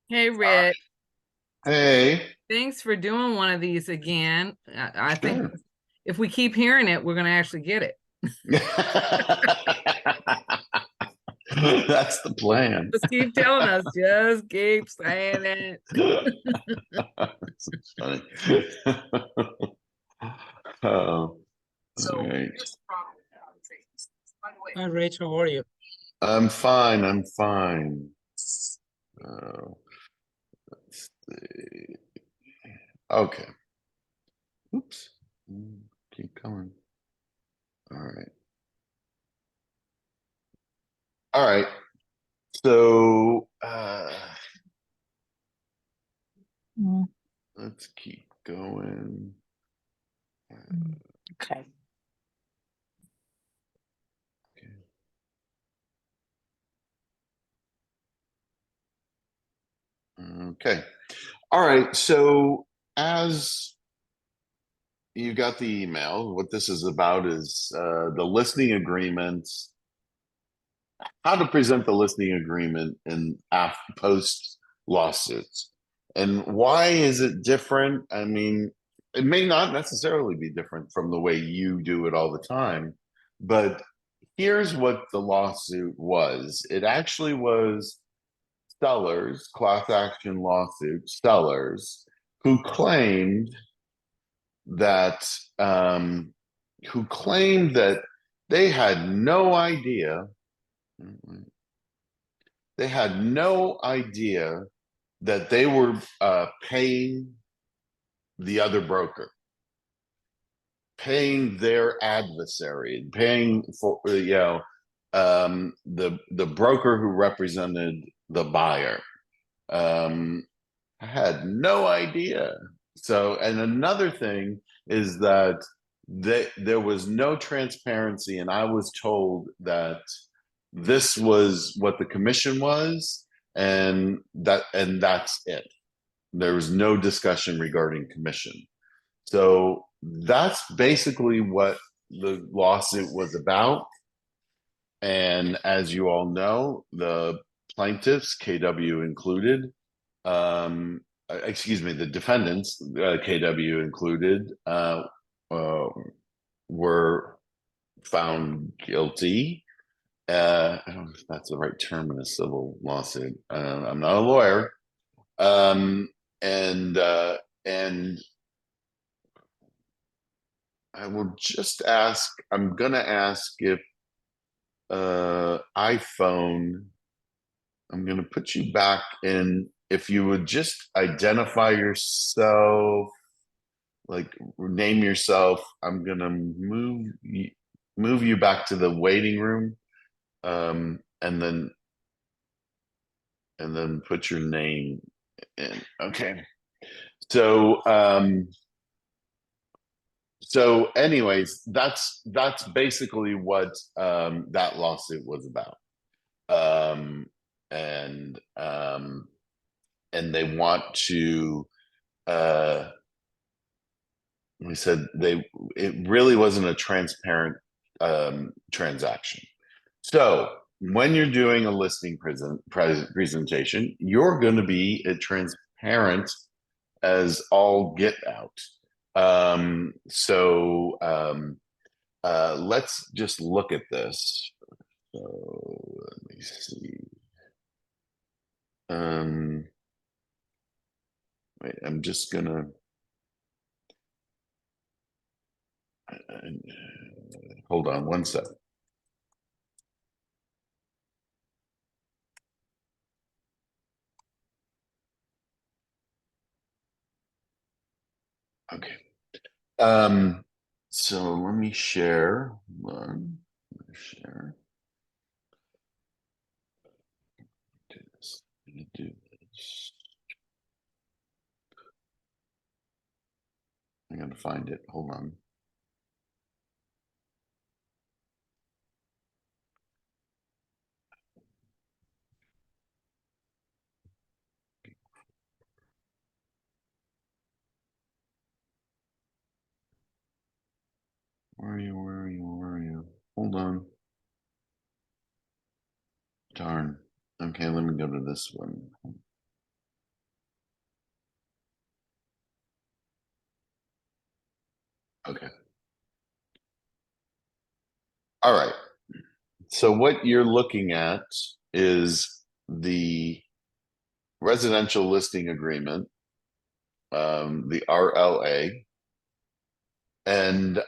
Hey, Rick, Hey, thanks for doing one of these again. I think sure. if we keep hearing it, we're going to actually get it. That's the plan. Just keep telling us, just keep saying it. This is funny. Oh, all right. Hi, Rachel. How are you? I'm fine. I'm fine. Uh, let's see. Okay. Oops. Keep going. All right. All right. So Mm, let's keep going. okay. Okay. All right. So as you got the email, what this is about is the listening agreements, how to present the listening agreement in post lawsuits. And why is it different? I mean, it may not necessarily be different from the way you do it all the time, but here's what the lawsuit was. It actually was sellers, class action lawsuit sellers, who claimed that who claimed that they had no idea they had no idea that they were paying the other broker, paying their adversary, paying for the broker who represented the buyer. I had no idea. So, and another thing is that there was no transparency, and I was told that this was what the commission was, and that's it. There was no discussion regarding commission. So that's basically what the lawsuit was about. And as you all know, the plaintiffs, KW included, excuse me, the defendants, KW included, uh, were found guilty. I don't know if that's the right term in a civil lawsuit. I'm not a lawyer. Um, and I will just ask, I'm gonna ask if iPhone, I'm gonna put you back in. If you would just identify yourself, like name yourself, I'm gonna move you back to the waiting room, and then put your name in. Okay. So anyways, that's basically what that lawsuit was about. Um, and they want to we said it really wasn't a transparent transaction. So when you're doing a listing presentation, you're going to be transparent as all get out. Let's just look at this. So let me see. Um, Wait, I'm just gonna hold on one sec. Okay. So let me share. One. Share. Do this. I'm gonna do this. I'm gonna find it. Hold on. Where are you? Where are you? Where are you? Hold on. Darn. Okay, let me go to this one. Okay. All right. So what you're looking at is the residential listing agreement, the RLA, and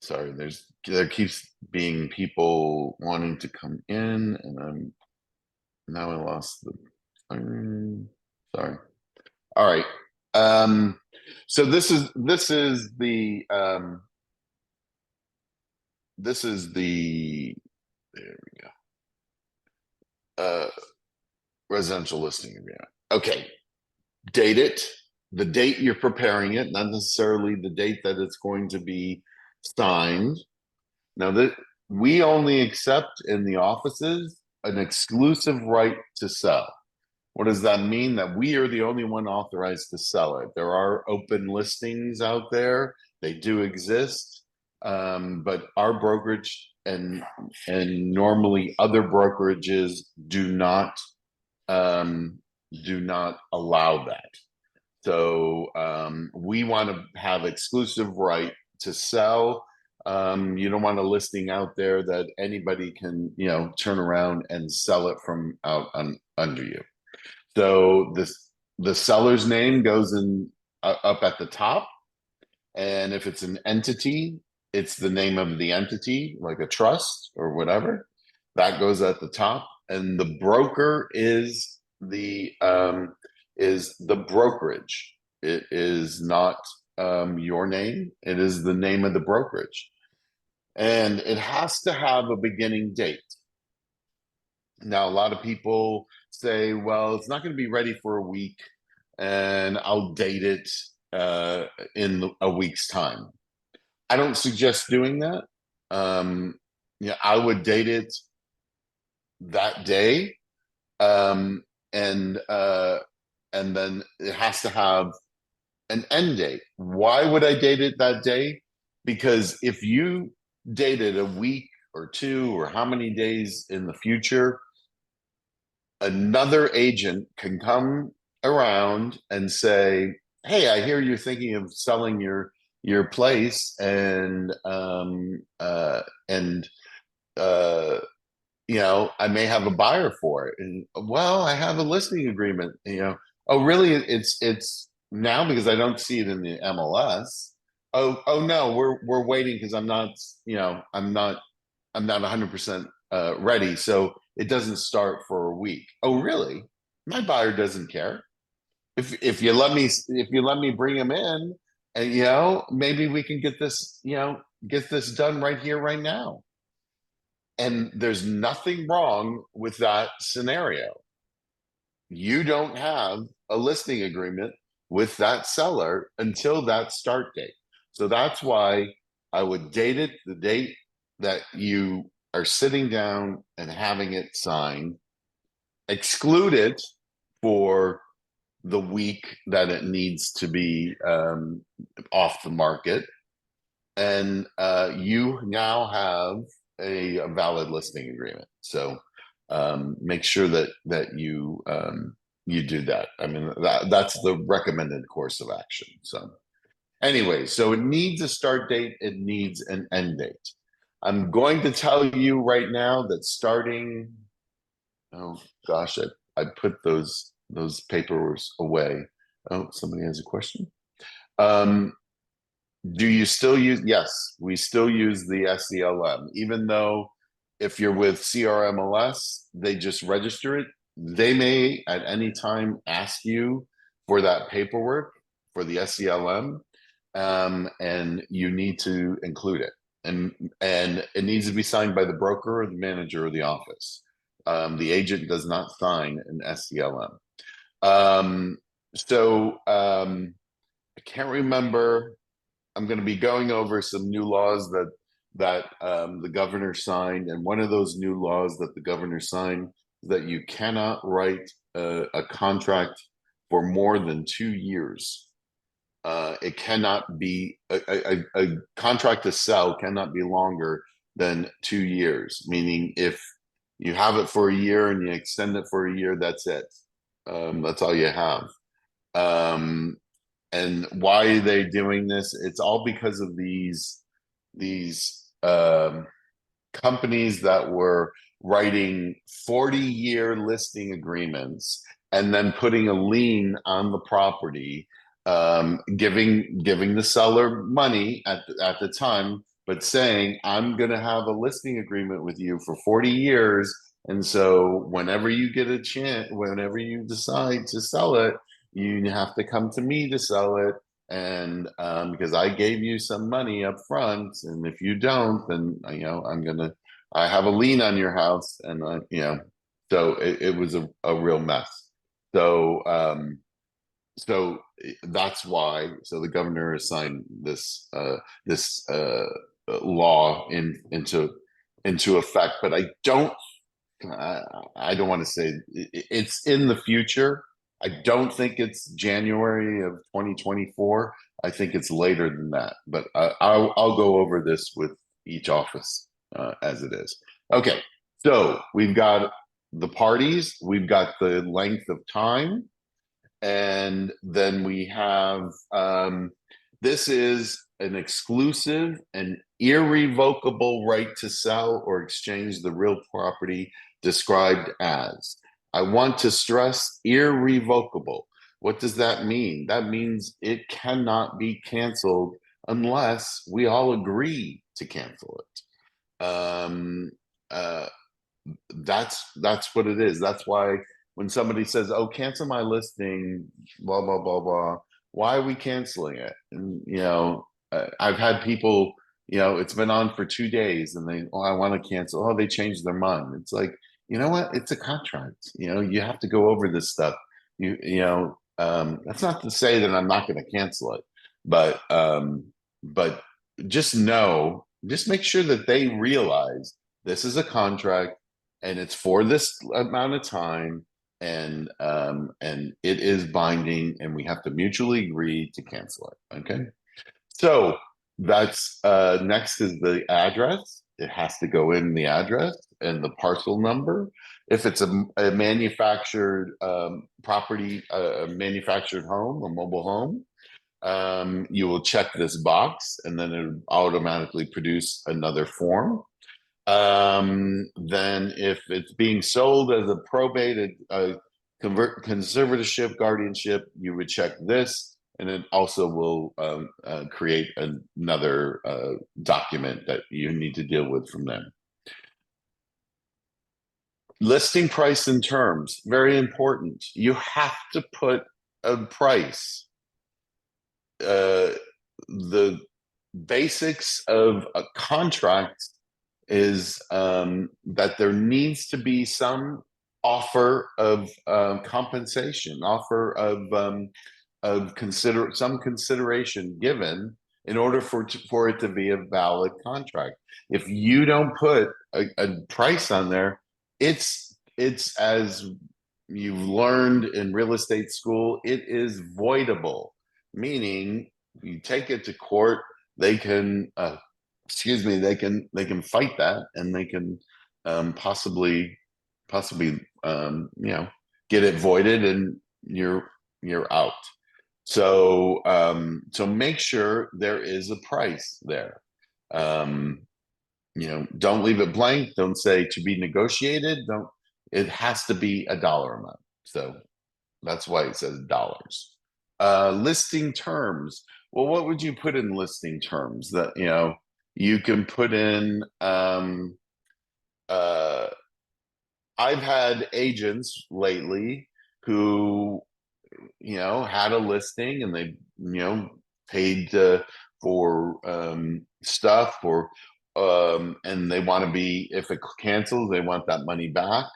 sorry, there keeps being people wanting to come in, and now I lost the sorry. All right. So this is the there we go. Residential listing agreement. Okay. Date it, the date you're preparing it, not necessarily the date that it's going to be signed. Now that we only accept in the offices an exclusive right to sell. What does that mean? That we are the only one authorized to sell it. There are open listings out there. They do exist. But our brokerage and normally other brokerages do not allow that. So we want to have exclusive right to sell. You don't want a listing out there that anybody can, turn around and sell it from out under you. So the seller's name goes in up at the top, and if it's an entity, it's the name of the entity, like a trust or whatever. That goes at the top, and the broker is the brokerage. It is not your name. It is the name of the brokerage, and it has to have a beginning date. Now, a lot of people say, "Well, it's not going to be ready for a week, and I'll date it in a week's time." I don't suggest doing that. I would date it that day, um, and then it has to have an end date. Why would I date it that day? Because if you dated a week or two or how many days in the future, another agent can come around and say, "Hey, I hear you're thinking of selling your place, and I may have a buyer for it." And, well, I have a listing agreement. Oh, really? It's now because I don't see it in the MLS. Oh no, we're waiting because I'm not 100% ready, so it doesn't start for a week. Oh, really? My buyer doesn't care. If you let me bring him in, and maybe we can get this done right here, right now. And there's nothing wrong with that scenario. You don't have a listing agreement with that seller until that start date. So that's why I would date it the date that you are sitting down and having it signed, exclude it for the week that it needs to be off the market, and you now have a valid listing agreement. So make sure that you do that. I mean, that's the recommended course of action. So anyway, so it needs a start date, it needs an end date. I'm going to tell you right now that starting, oh gosh, I put those paperwork away. Oh, somebody has a question. Do you still use? Yes, we still use the SCLM, even though if you're with CRMLS, they just register it. They may at any time ask you for that paperwork for the SCLM, and you need to include it, and it needs to be signed by the broker or the manager of the office. The agent does not sign an SCLM. I can't remember. I'm going to be going over some new laws that the governor signed, and one of those new laws that the governor signed is that you cannot write a contract for more than 2 years. it cannot be a contract to sell cannot be longer than 2 years. Meaning, if you have it for a year and you extend it for a year, that's it. That's all you have. And why are they doing this? It's all because of these companies that were writing 40-year listing agreements and then putting a lien on the property, giving the seller money at the time, but saying, I'm going to have a listing agreement with you for 40 years. And so whenever you get a chance, whenever you decide to sell it, you have to come to me to sell it. And because I gave you some money up front, and if you don't, then I have a lien on your house, and so it was a real mess. So so that's why. So the governor has signed this law into effect, but I don't want to say it's in the future. I don't think it's January of 2024. I think it's later than that, but I'll go over this with each office as it is. Okay, so we've got the parties, we've got the length of time, and then we have this is an exclusive and irrevocable right to sell or exchange the real property described as. I want to stress irrevocable. What does that mean? That means it cannot be canceled unless we all agree to cancel it. That's what it is. That's why when somebody says, "Oh, cancel my listing," blah blah blah blah. Why are we canceling it? And I've had people. It's been on for 2 days, and they, "Oh, I want to cancel." Oh, they changed their mind. It's like, you know what? It's a contract. You have to go over this stuff. That's not to say that I'm not going to cancel it, but just make sure that they realize this is a contract and it's for this amount of time, and it is binding, and we have to mutually agree to cancel it. Okay. So that's next is the address. It has to go in the address and the parcel number. If it's a manufactured property, a manufactured home, a mobile home, you will check this box, and then it will automatically produce another form. Then if it's being sold as a probated conservatorship, guardianship, you would check this, and it also will create another document that you need to deal with from them. Listing price and terms, very important. You have to put a price. The basics of a contract is that there needs to be some offer of compensation, offer of some consideration given in order for it to be a valid contract. If you don't put a price on there, it's as you've learned in real estate school, it is voidable, meaning you take it to court, they can they can fight that, and they can possibly get it voided, and you're out. So make sure there is a price there. Don't leave it blank. Don't say to be negotiated. It has to be a dollar amount. So that's why it says dollars. Listing terms. Well, what would you put in listing terms? That you can put in. I've had agents lately who had a listing, and they paid for stuff, or and they want to be, if it cancels, they want that money back.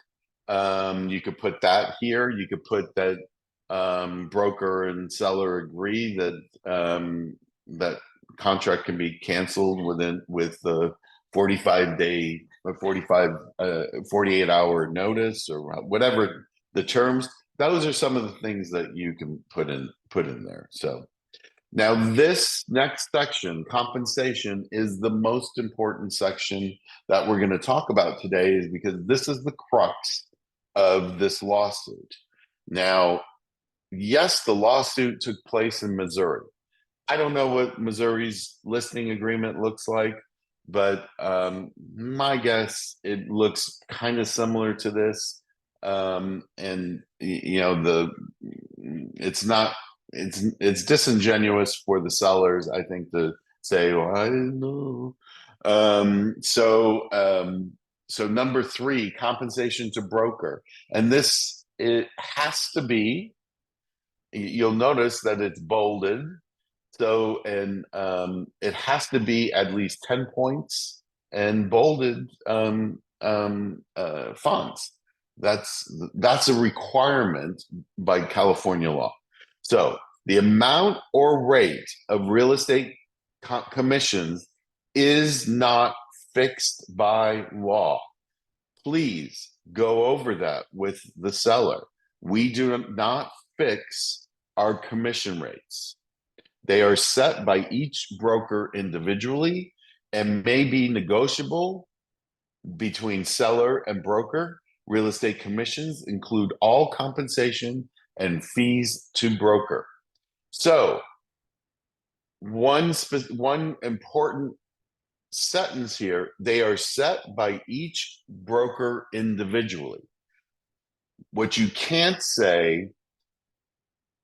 You could put that here. You could put that broker and seller agree that that contract can be canceled with the 45-day or 48-hour notice, or whatever the terms. Those are some of the things that you can put in there. So Now, this next section, compensation, is the most important section that we're going to talk about today, is because this is the crux of this lawsuit. Now, yes, the lawsuit took place in Missouri. I don't know what Missouri's listing agreement looks like, but my guess, it looks kind of similar to this. And you know, it's not, it's disingenuous for the sellers, I think, to say, well, I didn't know. So number three, compensation to broker. And this, it has to be, you'll notice that it's bolded. So, and it has to be at least 10 points and bolded fonts. That's a requirement by California law. So the amount or rate of real estate commissions is not fixed by law. Please go over that with the seller. We do not fix our commission rates. They are set by each broker individually and may be negotiable between seller and broker. Real estate commissions include all compensation and fees to broker. So, one important sentence here, they are set by each broker individually. What you can't say,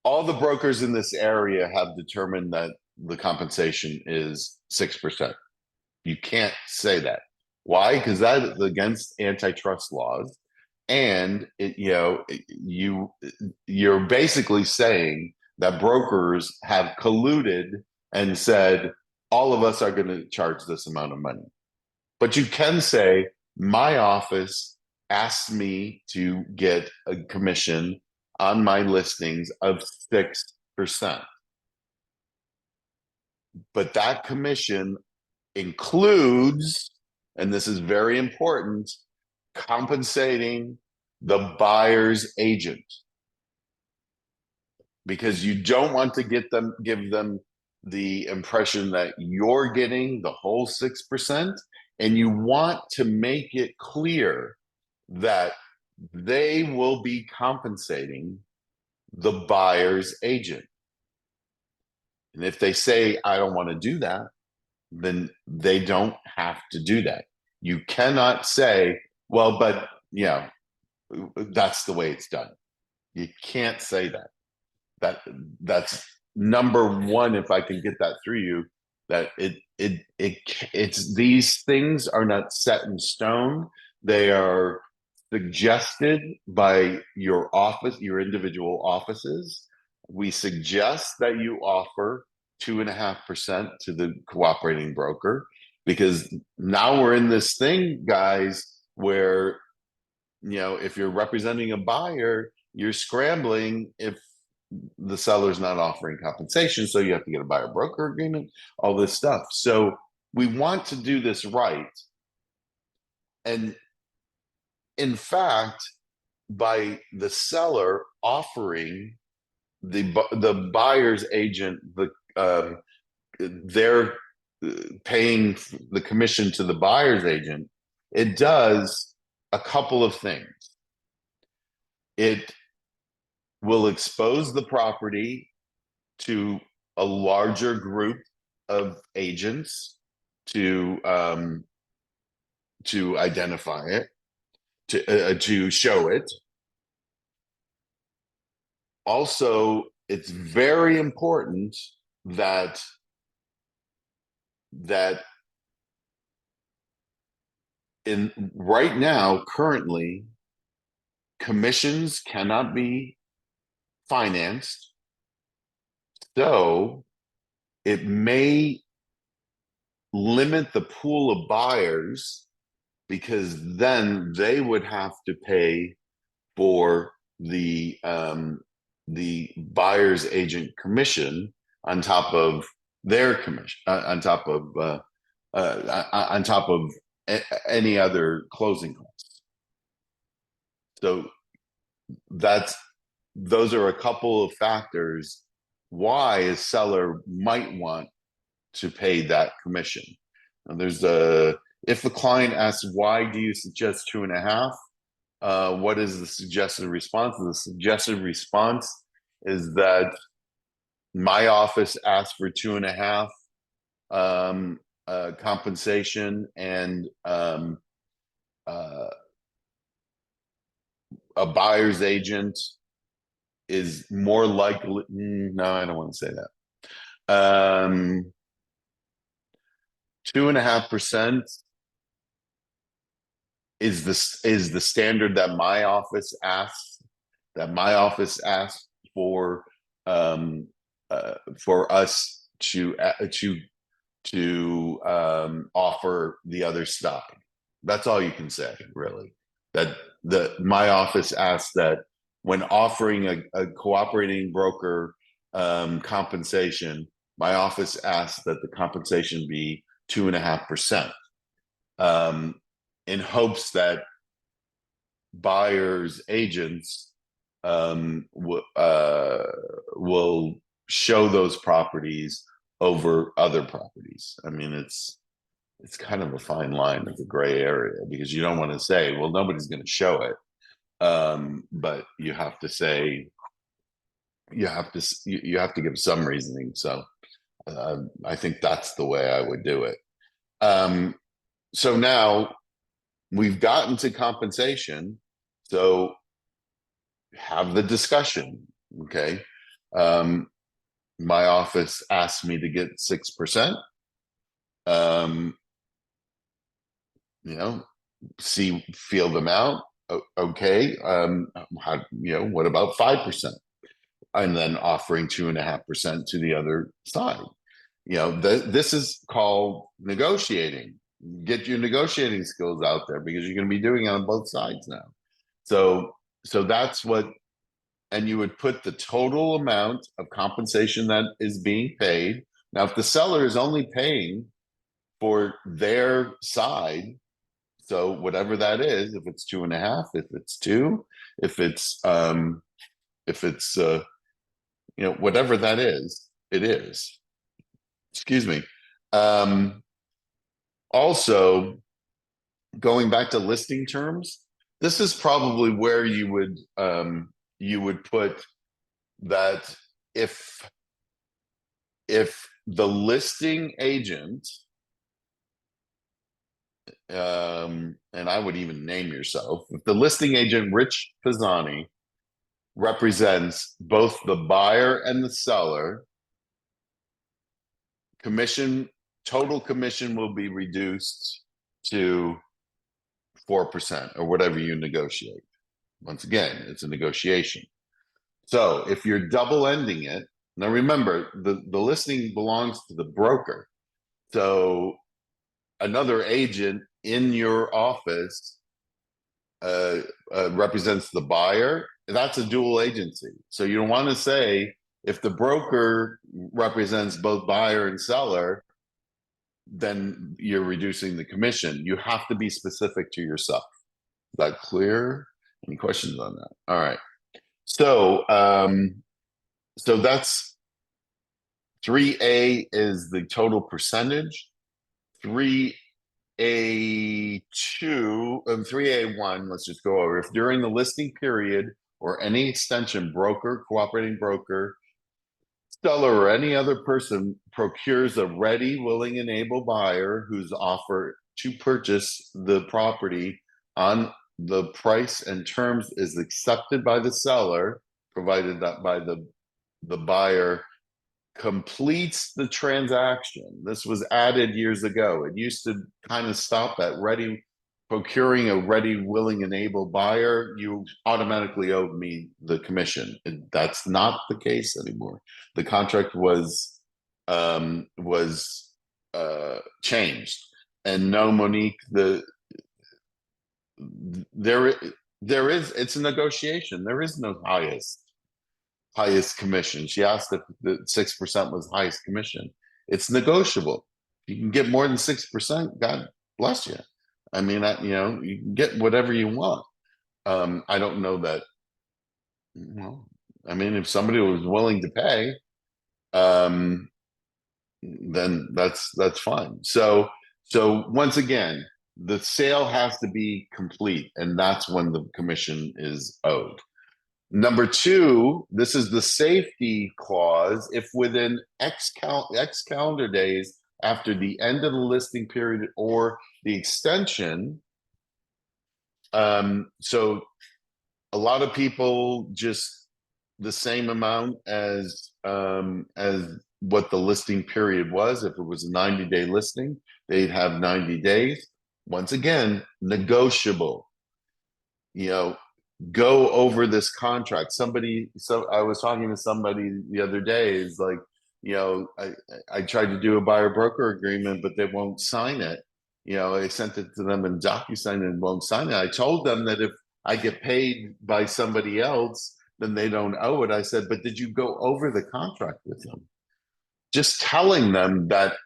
all the brokers in this area have determined that the compensation is 6%. You can't say that. Why? Because that is against antitrust laws. And you're basically saying that brokers have colluded and said, all of us are going to charge this amount of money. But you can say, my office asked me to get a commission on my listings of 6%. But that commission includes, and this is very important, compensating the buyer's agent. Because you don't want to give them the impression that you're getting the whole 6%, and you want to make it clear that they will be compensating the buyer's agent. And if they say, I don't want to do that, then they don't have to do that. You cannot say, well, but that's the way it's done. You can't say that. That's number one. If I can get that through you, that it's these things are not set in stone. They are suggested by your office, your individual offices. We suggest that you offer 2.5% to the cooperating broker, because now we're in this thing, guys, where if you're representing a buyer, you're scrambling if the seller's not offering compensation, so you have to get a buyer broker agreement, all this stuff. So we want to do this right. And in fact, by the seller offering the buyer's agent, they're paying the commission to the buyer's agent, it does a couple of things. It will expose the property to a larger group of agents to identify it, to show it. Also, it's very important that in right now, currently, commissions cannot be financed, so it may limit the pool of buyers, because then they would have to pay for the buyer's agent commission on top of their commission, on top of any other closing costs. So those are a couple of factors why a seller might want to pay that commission. And if the client asks, why do you suggest 2.5? What is the suggested response? The suggested response is that my office asked for 2.5 compensation, and a buyer's agent is more likely. No, I don't want to say that. 2.5% is the standard that my office asks. That my office asks for us to offer the other side. That's all you can say, really. That my office asks that when offering a cooperating broker compensation, my office asks that the compensation be 2.5%, in hopes that buyers agents will show those properties over other properties. I mean, it's kind of a fine line. It's a gray area, because you don't want to say, well, nobody's going to show it, but you have to say, you have to give some reasoning. So I think that's the way I would do it. So now we've gotten to compensation, so have the discussion. Okay. My office asked me to get 6%. Feel them out. Okay. What about 5%? And then offering 2.5% to the other side. This is called negotiating. Get your negotiating skills out there, because you're going to be doing it on both sides now. So that's what, and you would put the total amount of compensation that is being paid. Now, if the seller is only paying for their side, so whatever that is, if it's 2.5, if it's 2, if it's whatever that is, it is. Excuse me. Also, going back to listing terms, this is probably where you would put that if the listing agent, and I would even name yourself, if the listing agent, Rich Pisani, represents both the buyer and the seller, total commission will be reduced to 4%, or whatever you negotiate. Once again, it's a negotiation. So if you're double ending it, now remember, the listing belongs to the broker. So another agent in your office represents the buyer. That's a dual agency. So you don't want to say, if the broker represents both buyer and seller, then you're reducing the commission. You have to be specific to yourself. Is that clear? Any questions on that? All right. So that's 3A is the total percentage. 3A2 and 3A1, let's just go over. If during the listing period or any extension, broker, cooperating broker, seller, or any other person procures a ready, willing, and able buyer whose offer to purchase the property on the price and terms is accepted by the seller, provided that by the buyer completes the transaction. This was added years ago. It used to kind of stop at procuring a ready, willing, and able buyer. You automatically owed me the commission. That's not the case anymore. The contract was changed. And no, Monique, it's a negotiation. There is no highest commission. She asked if the 6% was highest commission. It's negotiable. You can get more than 6%. God bless you. I mean, you can get whatever you want. I don't know that. Well, I mean, if somebody was willing to pay, then that's fine. So once again, the sale has to be complete, and that's when the commission is owed. Number two, this is the safety clause. If within X calendar days after the end of the listing period or the extension, so a lot of people just the same amount as what the listing period was. If it was a 90-day listing, they'd have 90 days. Once again, negotiable. Go over this contract. So I was talking to somebody the other day, is like, I tried to do a buyer broker agreement, but they won't sign it. I sent it to them in DocuSign and won't sign it. I told them that if I get paid by somebody else, then they don't owe it. I said, but did you go over the contract with them? Just telling them that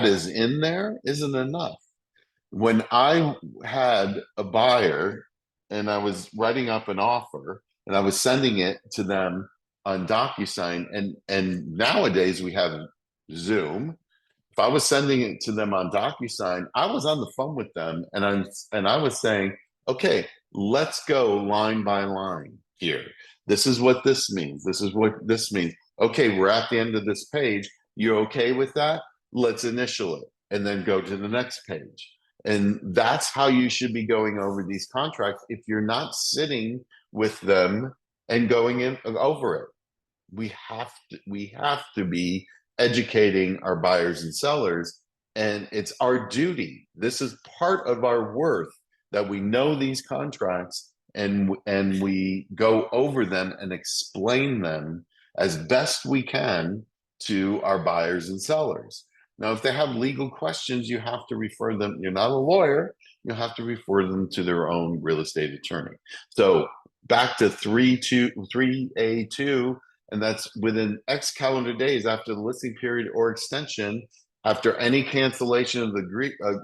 is in there isn't enough. When I had a buyer and I was writing up an offer and I was sending it to them on DocuSign, and nowadays we have Zoom. If I was sending it to them on DocuSign, I was on the phone with them and I was saying, okay, let's go line by line here. This is what this means. This is what this means. Okay, we're at the end of this page. You're okay with that? Let's initial it and then go to the next page. And that's how you should be going over these contracts if you're not sitting with them and going in over it. We have to be educating our buyers and sellers, and it's our duty. This is part of our worth, that we know these contracts and we go over them and explain them as best we can to our buyers and sellers. Now, if they have legal questions, you have to refer them. You're not a lawyer. You have to refer them to their own real estate attorney. So back to 3A2, and that's within X calendar days after the listing period or extension, after any cancellation of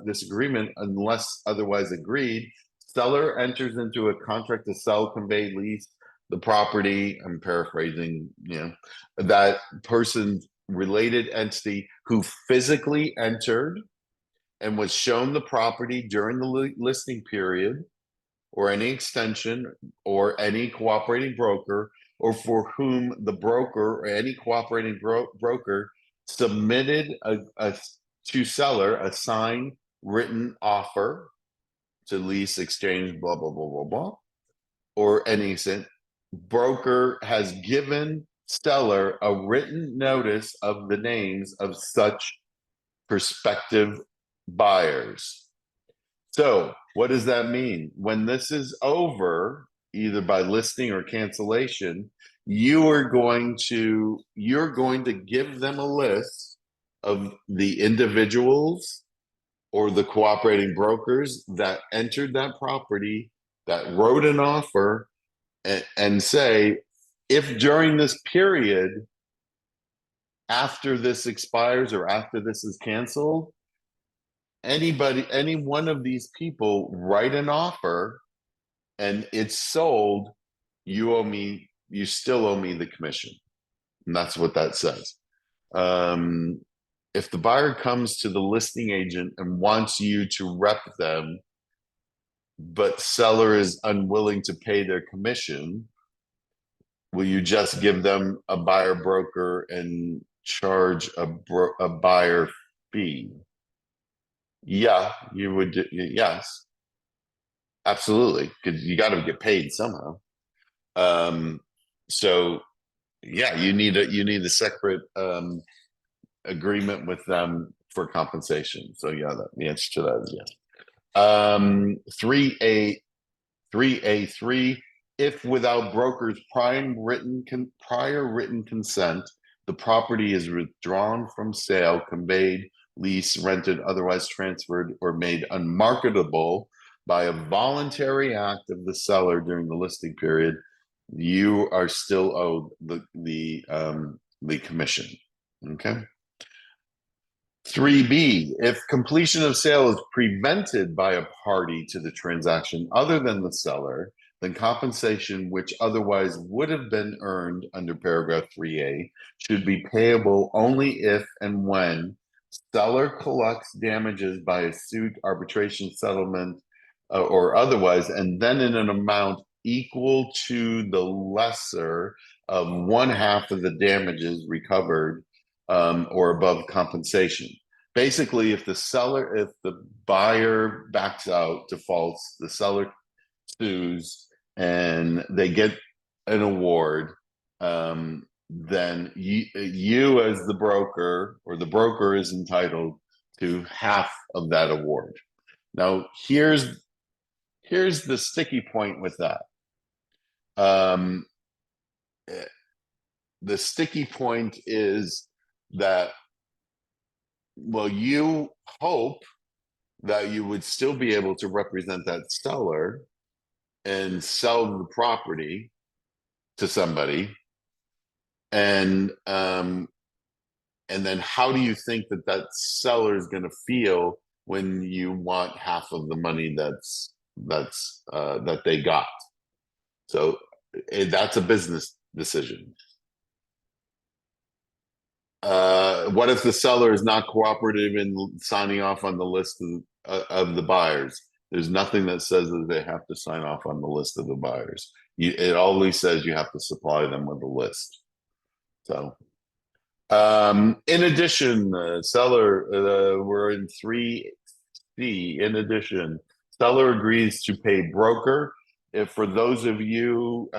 this agreement, unless otherwise agreed, seller enters into a contract to sell, convey, lease the property. I'm paraphrasing, that person's related entity who physically entered and was shown the property during the listing period or any extension or any cooperating broker, or for whom the broker or any cooperating broker submitted to seller a signed written offer to lease, exchange, blah, blah, blah, blah, blah, or any broker has given seller a written notice of the names of such prospective buyers. So what does that mean? When this is over, either by listing or cancellation, you're going to give them a list of the individuals or the cooperating brokers that entered that property, that wrote an offer, and say, if during this period, after this expires or after this is canceled, any one of these people write an offer and it's sold, you still owe me the commission. And that's what that says. If the buyer comes to the listing agent and wants you to rep them, but seller is unwilling to pay their commission, will you just give them a buyer broker and charge a buyer fee? Yeah, you would. Yes, absolutely, because you got to get paid somehow. So yeah, you need a separate agreement with them for compensation. So yeah, the answer to that is yes. 3A3, if without broker's prior written consent, the property is withdrawn from sale, conveyed, leased, rented, otherwise transferred, or made unmarketable by a voluntary act of the seller during the listing period, you are still owed the commission. Okay. 3B, if completion of sale is prevented by a party to the transaction other than the seller, then compensation which otherwise would have been earned under paragraph 3A should be payable only if and when seller collects damages by a suit, arbitration, settlement, or otherwise, and then in an amount equal to the lesser of one half of the damages recovered or above compensation. Basically, if the buyer backs out, defaults, the seller sues, and they get an award, then you as the broker, or the broker, is entitled to half of that award. Now, here's the sticky point with that. The sticky point is that, well, you hope that you would still be able to represent that seller and sell the property to somebody, and then how do you think that seller is going to feel when you want half of the money that they got? So that's a business decision. What if the seller is not cooperative in signing off on the list of the buyers? There's nothing that says that they have to sign off on the list of the buyers. It always says you have to supply them with a list. So, in addition, seller, we're in 3C. In addition, seller agrees to pay broker. If for those of you,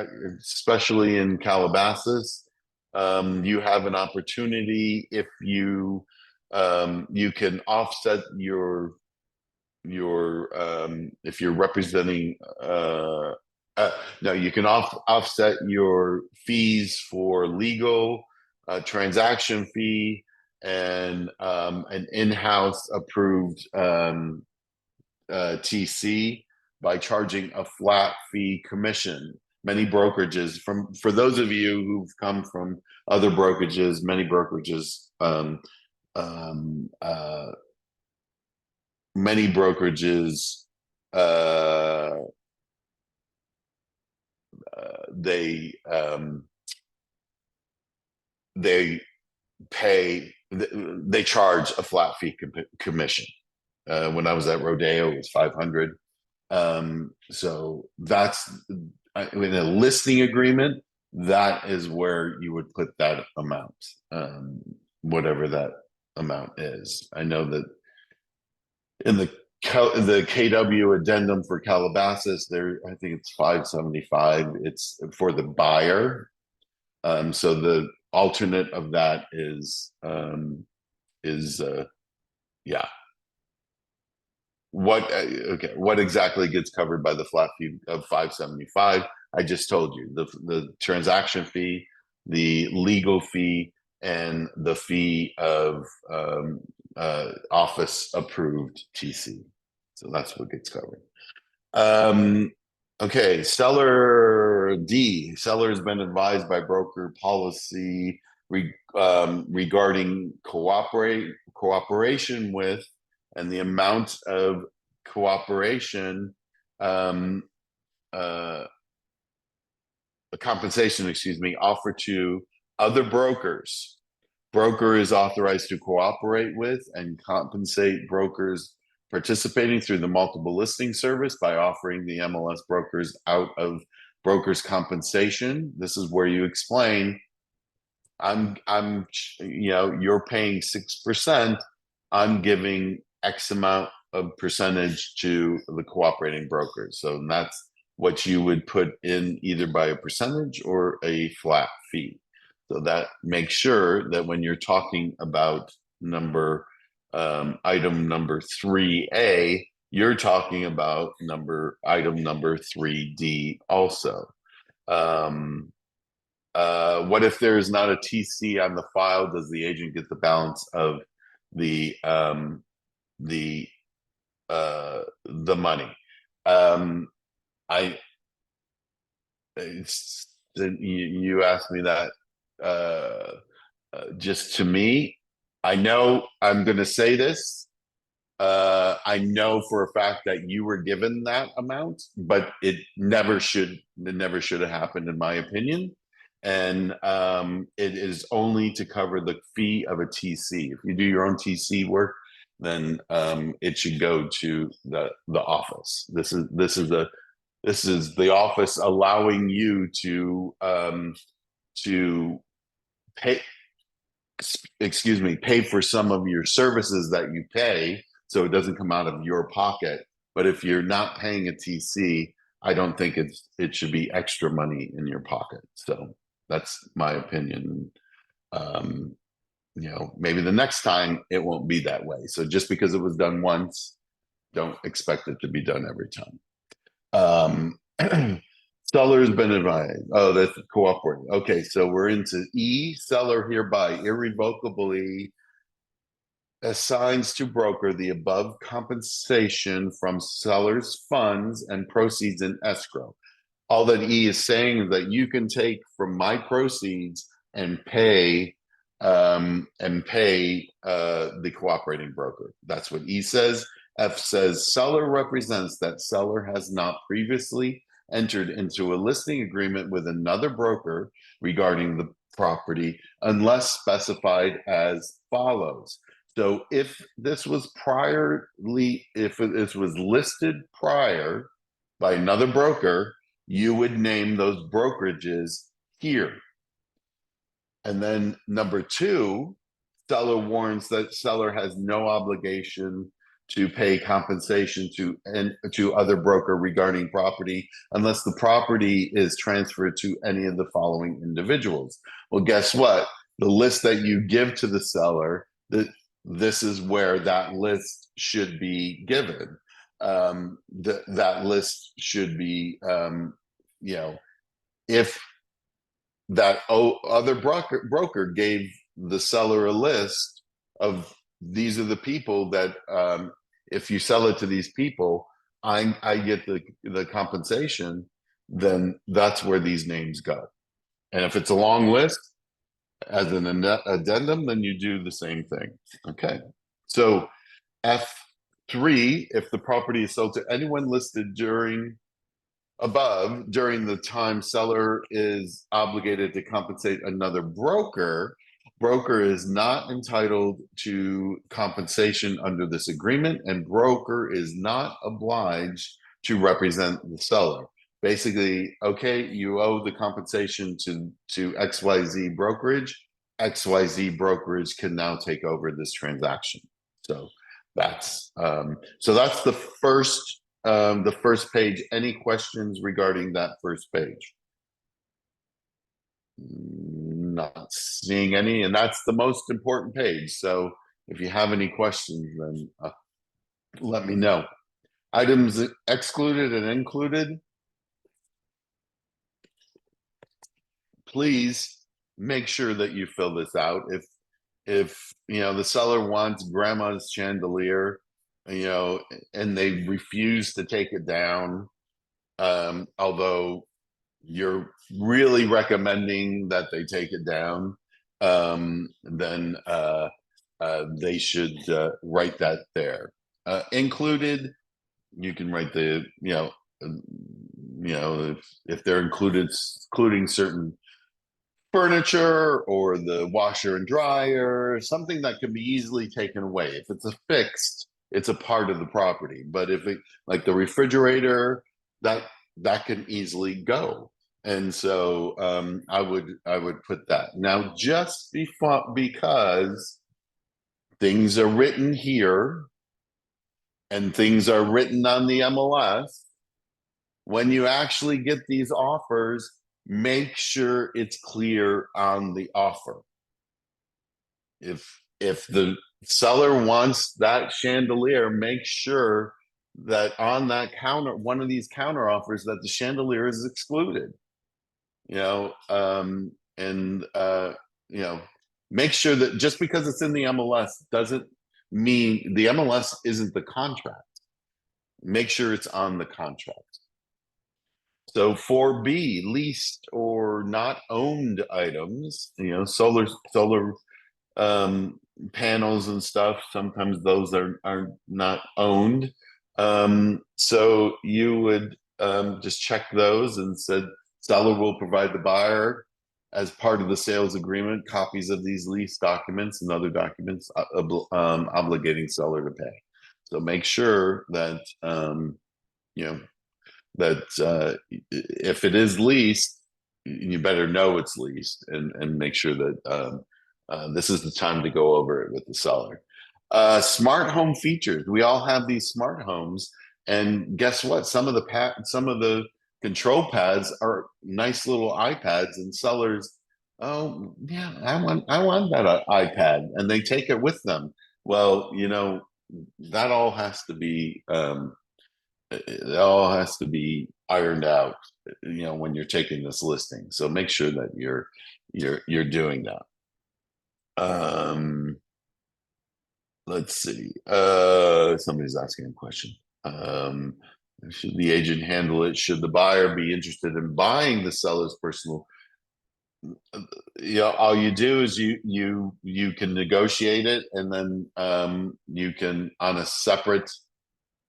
especially in Calabasas, you have an opportunity, if you can offset your if you're representing no, you can offset your fees for legal, transaction fee, and an in-house approved TC by charging a flat fee commission. Many brokerages, for those of you who've come from other brokerages, many brokerages they charge a flat fee commission. When I was at Rodeo, it was 500. So that's in a listing agreement. That is where you would put that amount, whatever that amount is. I know that in the KW addendum for Calabasas, I think it's 575. It's for the buyer. So the alternate of that is yeah. What exactly gets covered by the flat fee of 575? I just told you the transaction fee, the legal fee, and the fee of office approved TC. So that's what gets covered. Okay, seller D. Seller has been advised by broker policy regarding cooperation with, and the amount of cooperation, compensation, offered to other brokers. Broker is authorized to cooperate with and compensate brokers participating through the multiple listing service by offering the MLS brokers out of brokers compensation. This is where you explain, you're paying 6%. I'm giving X amount of percentage to the cooperating brokers. So that's what you would put in, either by a percentage or a flat fee. So that makes sure that when you're talking about item number 3A, you're talking about item number 3D also. What if there's not a TC on the file? Does the agent get the balance of the money? You asked me that just to me. I know I'm going to say this, I know for a fact that you were given that amount, but it never should have happened, in my opinion. And it is only to cover the fee of a TC. If you do your own TC work, then it should go to the office. This is the office allowing you to pay, pay for some of your services that you pay, so it doesn't come out of your pocket. But if you're not paying a TC, I don't think it should be extra money in your pocket. So that's my opinion. Maybe the next time it won't be that way. So just because it was done once, don't expect it to be done every time. Seller's been advised. Oh, that's cooperating. Okay, so we're into E. Seller hereby irrevocably assigns to broker the above compensation from seller's funds and proceeds in escrow. All that E is saying is that you can take from my proceeds and pay the cooperating broker. That's what E says. F says seller represents that seller has not previously entered into a listing agreement with another broker regarding the property unless specified as follows. So if this was listed prior by another broker, you would name those brokerages here. And then number 2, seller warns that seller has no obligation to pay compensation to other broker regarding property unless the property is transferred to any of the following individuals. Well, guess what? The list that you give to the seller, this is where that list should be given. That list should be, if that other broker gave the seller a list of these are the people that if you sell it to these people, I get the compensation, then that's where these names go. And if it's a long list as an addendum, then you do the same thing. Okay. So F3, if the property is sold to anyone listed during the time seller is obligated to compensate another broker is not entitled to compensation under this agreement, and broker is not obliged to represent the seller. Basically, okay, you owe the compensation to XYZ brokerage. XYZ brokerage can now take over this transaction. So that's the first page. Any questions regarding that first page? Not seeing any, and that's the most important page. So if you have any questions, then let me know. Items excluded and included. Please make sure that you fill this out. If the seller wants grandma's chandelier, and they refuse to take it down, although you're really recommending that they take it down, then they should write that there. Included, you can write if they're including certain furniture or the washer and dryer, something that can be easily taken away. If it's a fixed, it's a part of the property. But if it, like the refrigerator, that can easily go. And so I would put that. Now, just because things are written here and things are written on the MLS, when you actually get these offers, make sure it's clear on the offer. If the seller wants that chandelier, make sure that on that one of these counter offers, that the chandelier is excluded. Make sure that just because it's in the MLS doesn't mean the MLS isn't the contract. Make sure it's on the contract. So 4B, leased or not owned items, solar panels and stuff. Sometimes those are not owned. So you would just check those and said seller will provide the buyer as part of the sales agreement copies of these lease documents and other documents obligating seller to pay. So make sure that you know that if it is leased, you better know it's leased and make sure that this is the time to go over it with the seller. Smart home features. We all have these smart homes, and guess what? Some of the control pads are nice little iPads, and sellers, oh yeah, I want that iPad, and they take it with them. Well, that all has to be it all has to be ironed out, when you're taking this listing. So make sure that you're doing that. Let's see. Somebody's asking a question. Should the agent handle it? Should the buyer be interested in buying the seller's personal? All you do is you can negotiate it, and then you can, on a separate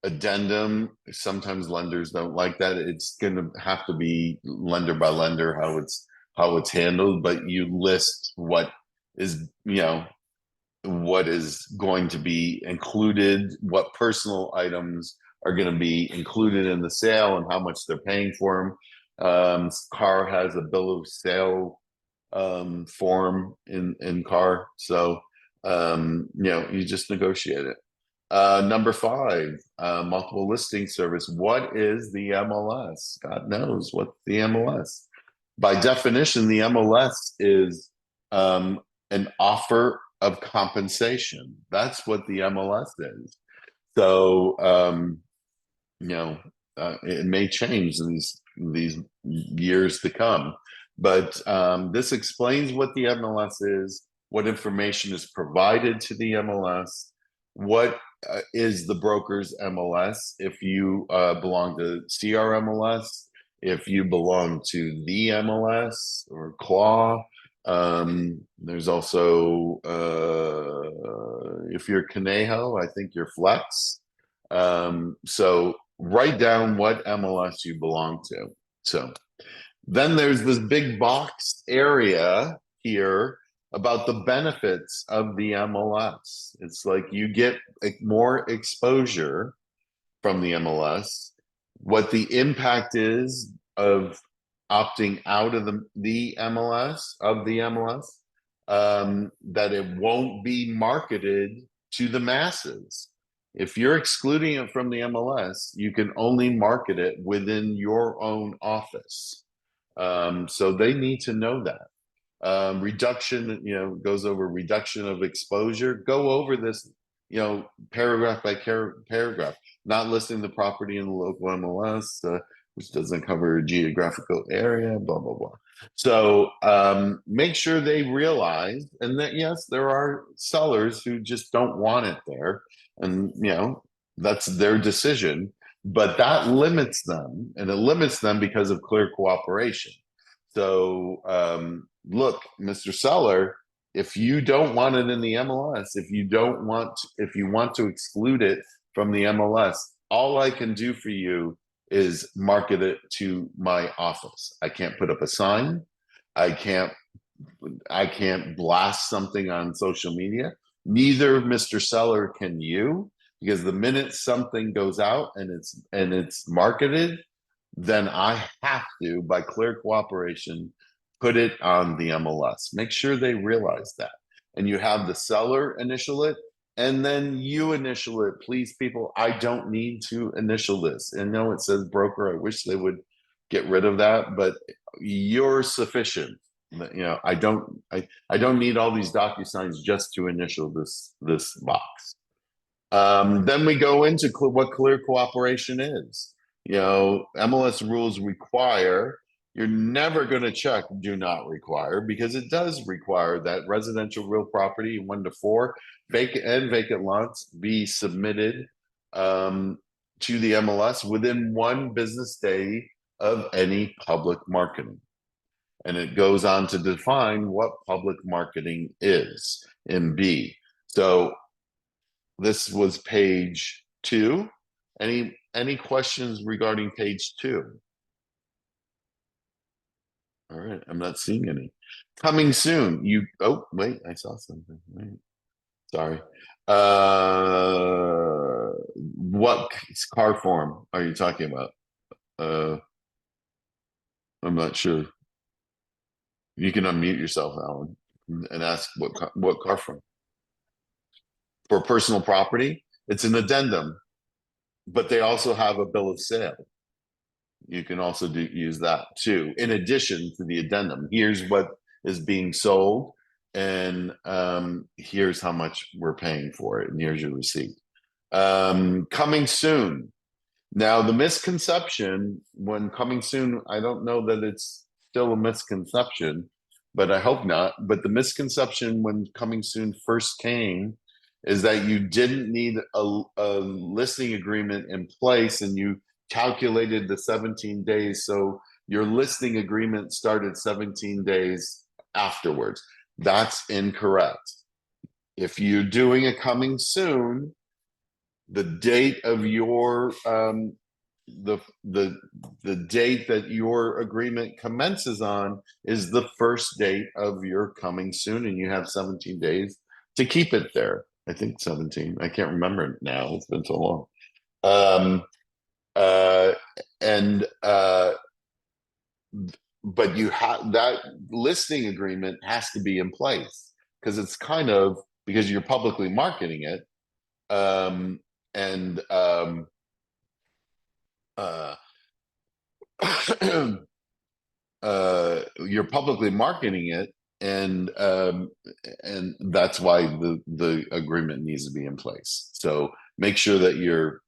addendum. Sometimes lenders don't like that. It's going to have to be lender by lender how it's handled, but you list what is going to be included, what personal items are going to be included in the sale, and how much they're paying for them. Car has a bill of sale form in car, so you just negotiate it. Number 5, multiple listing service. What is the MLS? God knows what the MLS. By definition, the MLS is an offer of compensation. That's what the MLS is. So, it may change in these years to come, but this explains what the MLS is, what information is provided to the MLS, what is the broker's MLS, if you belong to CRMLS, if you belong to the MLS or CLAW. There's also if you're Conejo, I think you're Flex. So write down what MLS you belong to. So then there's this big box area here about the benefits of the MLS. It's like you get more exposure from the MLS, what the impact is of opting out of the MLS, that it won't be marketed to the masses. If you're excluding it from the MLS, you can only market it within your own office. So they need to know that. Reduction, goes over reduction of exposure. Go over this, paragraph by paragraph. Not listing the property in the local MLS, which doesn't cover a geographical area, blah, blah, blah. So make sure they realize, and that, yes, there are sellers who just don't want it there. And, that's their decision. But that limits them, and it limits them because of clear cooperation. So look, Mr. Seller, if you don't want it in the MLS, if you want to exclude it from the MLS, all I can do for you is market it to my office. I can't put up a sign. I can't blast something on social media. Neither Mr. Seller can you, because the minute something goes out and it's marketed, then I have to, by clear cooperation, put it on the MLS. Make sure they realize that. And you have the seller initial it, and then you initial it. Please, people, I don't need to initial this. And no, it says broker. I wish they would get rid of that, but you're sufficient. I don't need all these DocuSigns just to initial this box. Then we go into what clear cooperation is. MLS rules require, you're never going to check do not require, because it does require that residential real property 1 to 4 vacant lots be submitted to the MLS within 1 business day of any public marketing. And it goes on to define what public marketing is in B. So this was page 2. Any questions regarding page 2? All right, I'm not seeing any. Coming soon. Oh, wait, I saw something. Wait. Sorry. What car form are you talking about? I'm not sure. You can unmute yourself, Alan, and ask what car form. For personal property, it's an addendum, but they also have a bill of sale. You can also use that too, in addition to the addendum. Here's what is being sold, and here's how much we're paying for it, and here's your receipt. Coming soon. Now, the misconception when coming soon, I don't know that it's still a misconception, but I hope not. But the misconception when coming soon first came is that you didn't need a listing agreement in place, and you calculated the 17 days. So your listing agreement started 17 days afterwards. That's incorrect. If you're doing a coming soon, the date of your the date that your agreement commences on is the first date of your coming soon, and you have 17 days to keep it there. I think 17. I can't remember it now. It's been so long. But you have that listing agreement has to be in place because it's kind of because you're publicly marketing it. You're publicly marketing it, and that's why the agreement needs to be in place. So make sure that you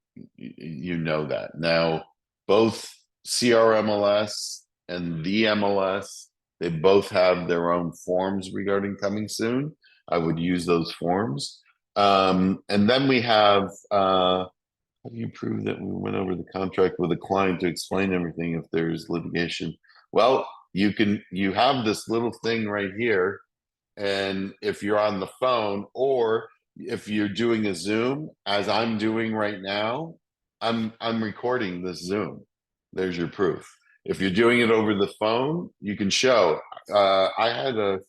know that. Now, both CRMLS and the MLS, they both have their own forms regarding coming soon. I would use those forms. And then we have how do you prove that we went over the contract with a client to explain everything if there's litigation? Well, you have this little thing right here, and if you're on the phone or if you're doing a Zoom, as I'm doing right now, I'm recording this Zoom. There's your proof. If you're doing it over the phone, you can show. I had a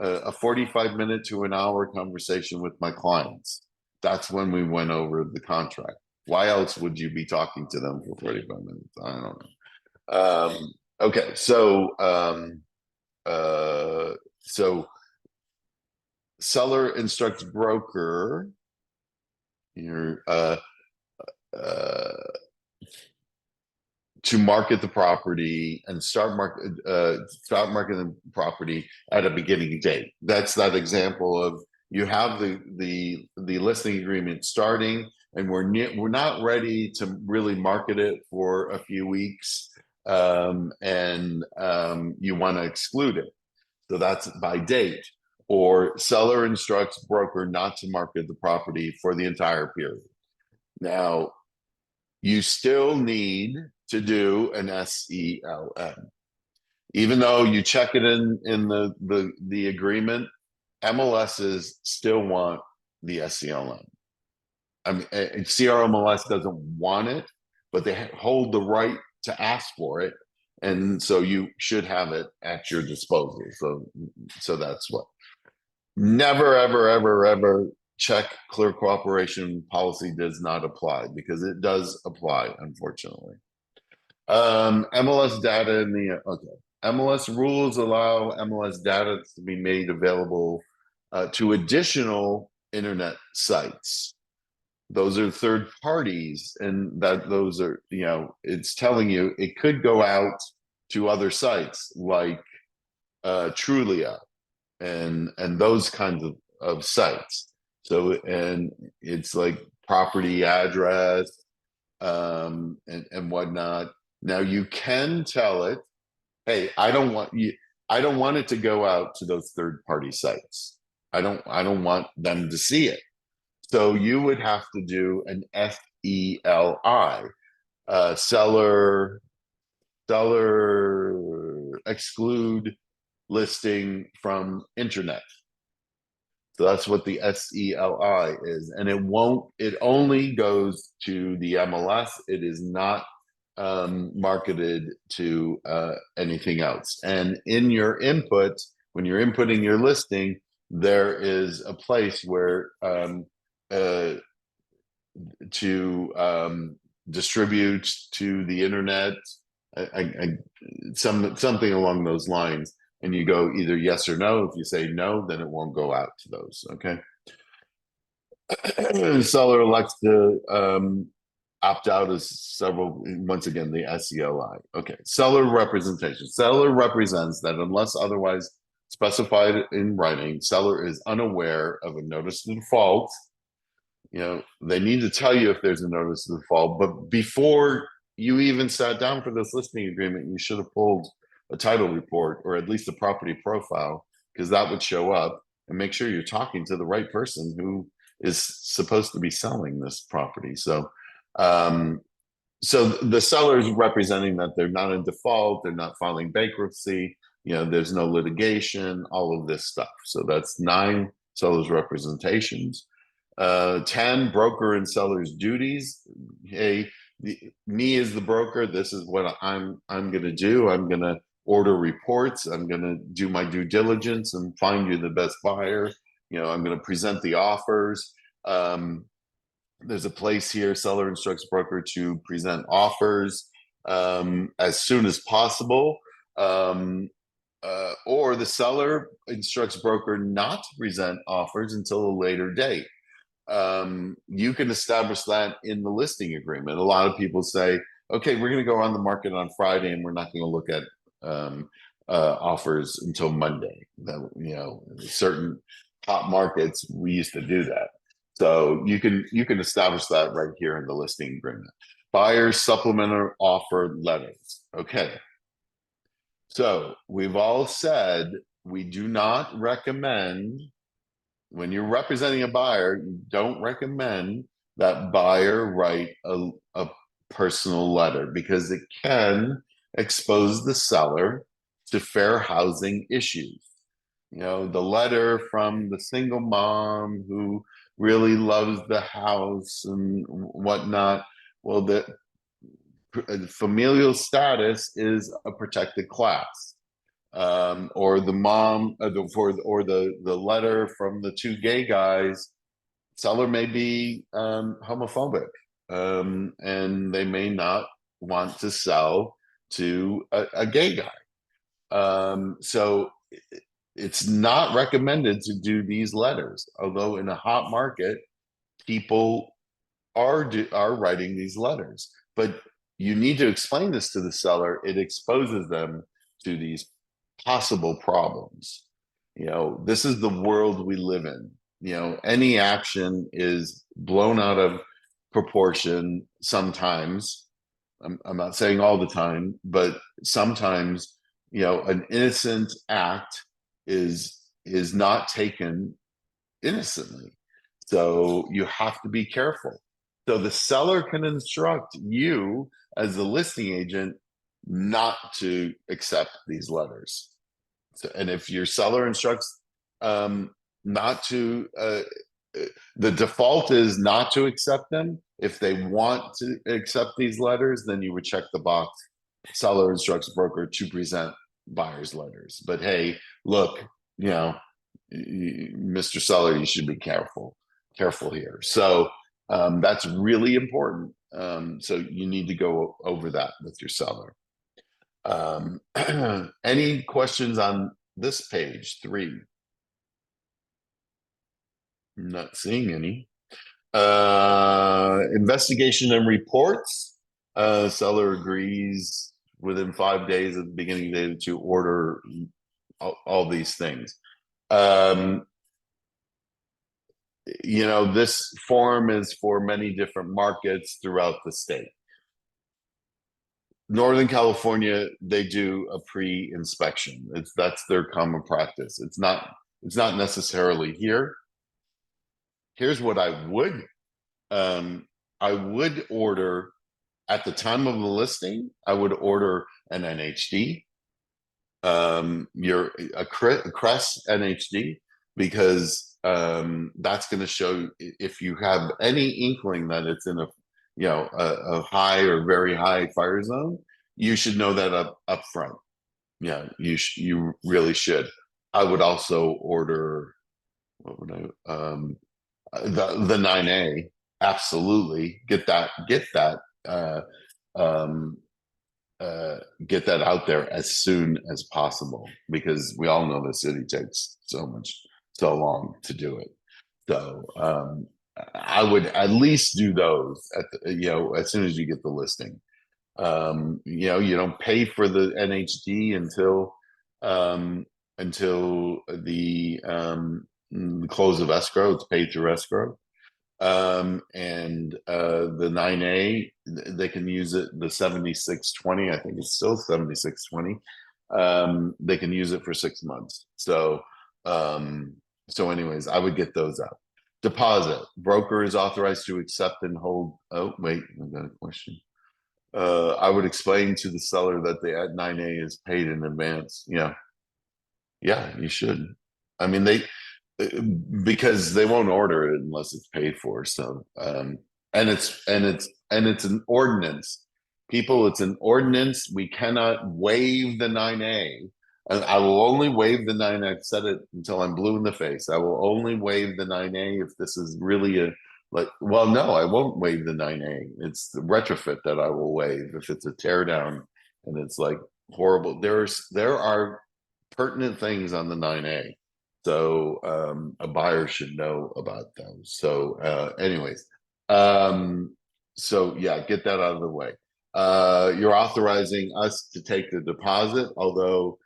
45-minute to an hour conversation with my clients. That's when we went over the contract. Why else would you be talking to them for 45 minutes? I don't know. Okay, so seller instructs broker here to market the property and start marketing the property at a beginning date. That's that example of you have the listing agreement starting, and we're not ready to really market it for a few weeks, and you want to exclude it. So that's by date. Or seller instructs broker not to market the property for the entire period. Now, you still need to do an SELM. Even though you check it in the agreement, MLSs still want the SELM. I mean, CRMLS doesn't want it, but they hold the right to ask for it, and so you should have it at your disposal. So that's what. Never, ever, ever, ever check clear cooperation policy does not apply, because it does apply, unfortunately. MLS data in the MLS rules allow MLS data to be made available to additional internet sites. Those are third parties, and those are, it's telling you it could go out to other sites like Trulia and those kinds of sites. So, and it's like property address and whatnot. Now you can tell it, hey, I don't want it to go out to those third party sites. I don't want them to see it. So you would have to do an FELI, seller exclude listing from internet. So that's what the SELI is. And it only goes to the MLS. It is not marketed to anything else. And in your input, when you're inputting your listing, there is a place where to distribute to the internet, something along those lines. And you go either yes or no. If you say no, then it won't go out to those. Okay. Seller elects to opt out as several, once again, the SELI. Okay. Seller representation. Seller represents that unless otherwise specified in writing, seller is unaware of a notice of default. They need to tell you if there's a notice of default, but before you even sat down for this listing agreement, you should have pulled a title report or at least a property profile, because that would show up, and make sure you're talking to the right person who is supposed to be selling this property. So the seller is representing that they're not in default, they're not filing bankruptcy, there's no litigation, all of this stuff. So that's 9 seller's representations. 10, broker and seller's duties. Hey, me as the broker, this is what I'm going to do. I'm going to order reports. I'm going to do my due diligence and find you the best buyer. I'm going to present the offers. There's a place here, seller instructs broker to present offers as soon as possible. Or the seller instructs broker not to present offers until a later date. You can establish that in the listing agreement. A lot of people say, okay, we're going to go on the market on Friday and we're not going to look at offers until Monday. Certain top markets, we used to do that. So you can establish that right here in the listing agreement. Buyer's supplemental offer letters. Okay. So we've all said we do not recommend, when you're representing a buyer, you don't recommend that buyer write a personal letter, because it can expose the seller to fair housing issues. The letter from the single mom who really loves the house and whatnot. Well, the familial status is a protected class. Or the mom, or the letter from the 2 gay guys, seller may be homophobic, and they may not want to sell to a gay guy. So it's not recommended to do these letters, although in a hot market, people are writing these letters. But you need to explain this to the seller. It exposes them to these possible problems. This is the world we live in. Any action is blown out of proportion sometimes. I'm not saying all the time, but sometimes, an innocent act is not taken innocently. So you have to be careful. So the seller can instruct you as the listing agent not to accept these letters. So, and if your seller instructs not to, the default is not to accept them. If they want to accept these letters, then you would check the box, seller instructs broker to present buyer's letters. But hey, look, Mr. Seller, you should be careful here. So that's really important. So you need to go over that with your seller. Any questions on this page 3? I'm not seeing any. Investigation and reports. Seller agrees within 5 days of the beginning date to order all these things. This form is for many different markets throughout the state. Northern California, they do a pre-inspection. That's their common practice. It's not necessarily here. Here's what I would order at the time of the listing. I would order an NHD, a CRESS NHD, because that's going to show if you have any inkling that it's in a high or very high fire zone, you should know that up front. Yeah, you really should. I would also order, what would the 9A. Absolutely get that uh, um, get that out there as soon as possible, because we all know the city takes so long to do it. So I would at least do those as soon as you get the listing. You don't pay for the NHD until the close of escrow. It's paid through escrow. And the 9A, they can use it, the 7620, I think it's still 7620. They can use it for 6 months. So anyways, I would get those out. Deposit. Broker is authorized to accept and hold. Oh, wait, I've got a question. I would explain to the seller that the 9A is paid in advance. Yeah, you should. I mean, because they won't order it unless it's paid for. So, and it's an ordinance. People, it's an ordinance. We cannot waive the 9A. And I will only waive the 9A. I've said it until I'm blue in the face. I will only waive the 9A if this is really well, no, I won't waive the 9A. It's the retrofit that I will waive if it's a tear down and it's like horrible. There are pertinent things on the 9A. So a buyer should know about those. So anyways, so yeah, get that out of the way. You're authorizing us to take the deposit, although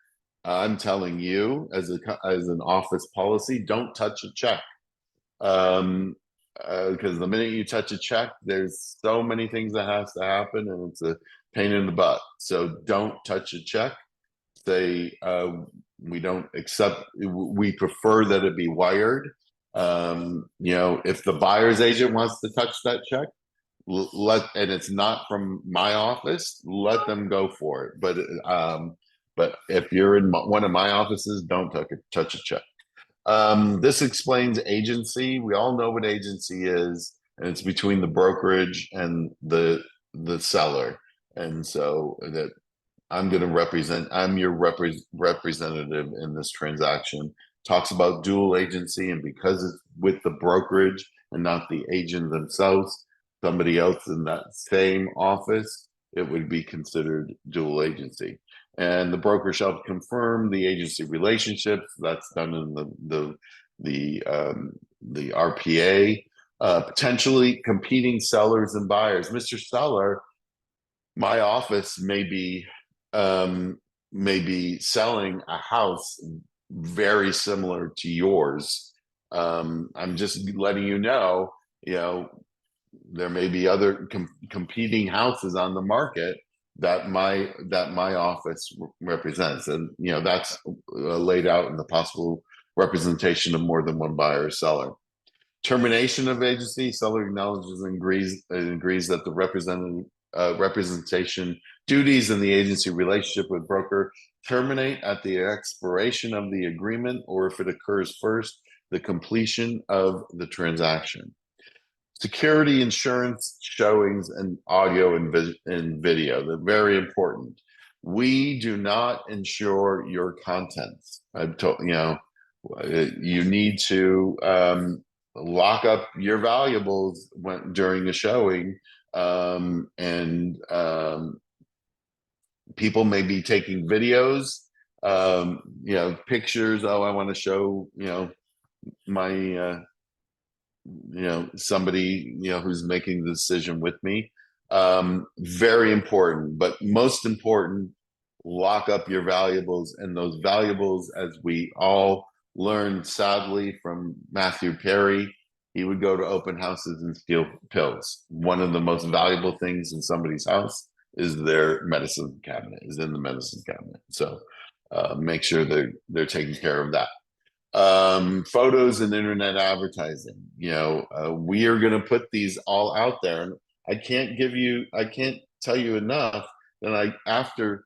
I'm telling you as an office policy, don't touch a check. Because the minute you touch a check, there's so many things that has to happen, and it's a pain in the butt. So don't touch a check. Say we don't accept. We prefer that it be wired. If the buyer's agent wants to touch that check, and it's not from my office, let them go for it. But if you're in one of my offices, don't touch a check. This explains agency. We all know what agency is, and it's between the brokerage and the seller. And so that I'm your representative in this transaction. Talks about dual agency, and because it's with the brokerage and not the agent themselves, somebody else in that same office, it would be considered dual agency. And the broker shall confirm the agency relationships. That's done in the RPA. Potentially competing sellers and buyers. Mr. Seller, my office may be selling a house very similar to yours. I'm just letting you know, there may be other competing houses on the market that my office represents, and that's laid out in the possible representation of more than one buyer or seller. Termination of agency. Seller acknowledges and agrees that the representation duties in the agency relationship with broker terminate at the expiration of the agreement, or if it occurs first, the completion of the transaction. Security, insurance, showings, and audio and video. They're very important. We do not insure your contents. I've told you need to lock up your valuables during the showing, and people may be taking videos, pictures. Oh, I want to show my somebody who's making the decision with me. Very important, but most important, lock up your valuables. And those valuables, as we all learned sadly from Matthew Perry, he would go to open houses and steal pills. One of the most valuable things in somebody's house is their medicine cabinet, is in the medicine cabinet. So make sure they're taking care of that. Photos and internet advertising. We are going to put these all out there, and I can't tell you enough that after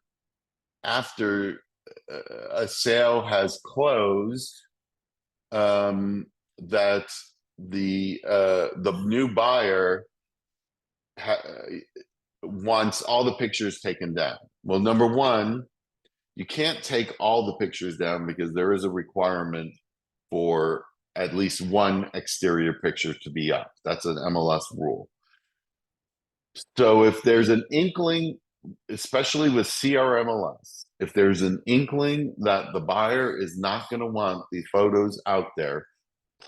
a sale has closed, that the new buyer wants all the pictures taken down. Well, number one, you can't take all the pictures down because there is a requirement for at least one exterior picture to be up. That's an MLS rule. So if there's an inkling, especially with CRMLS, if there's an inkling that the buyer is not going to want the photos out there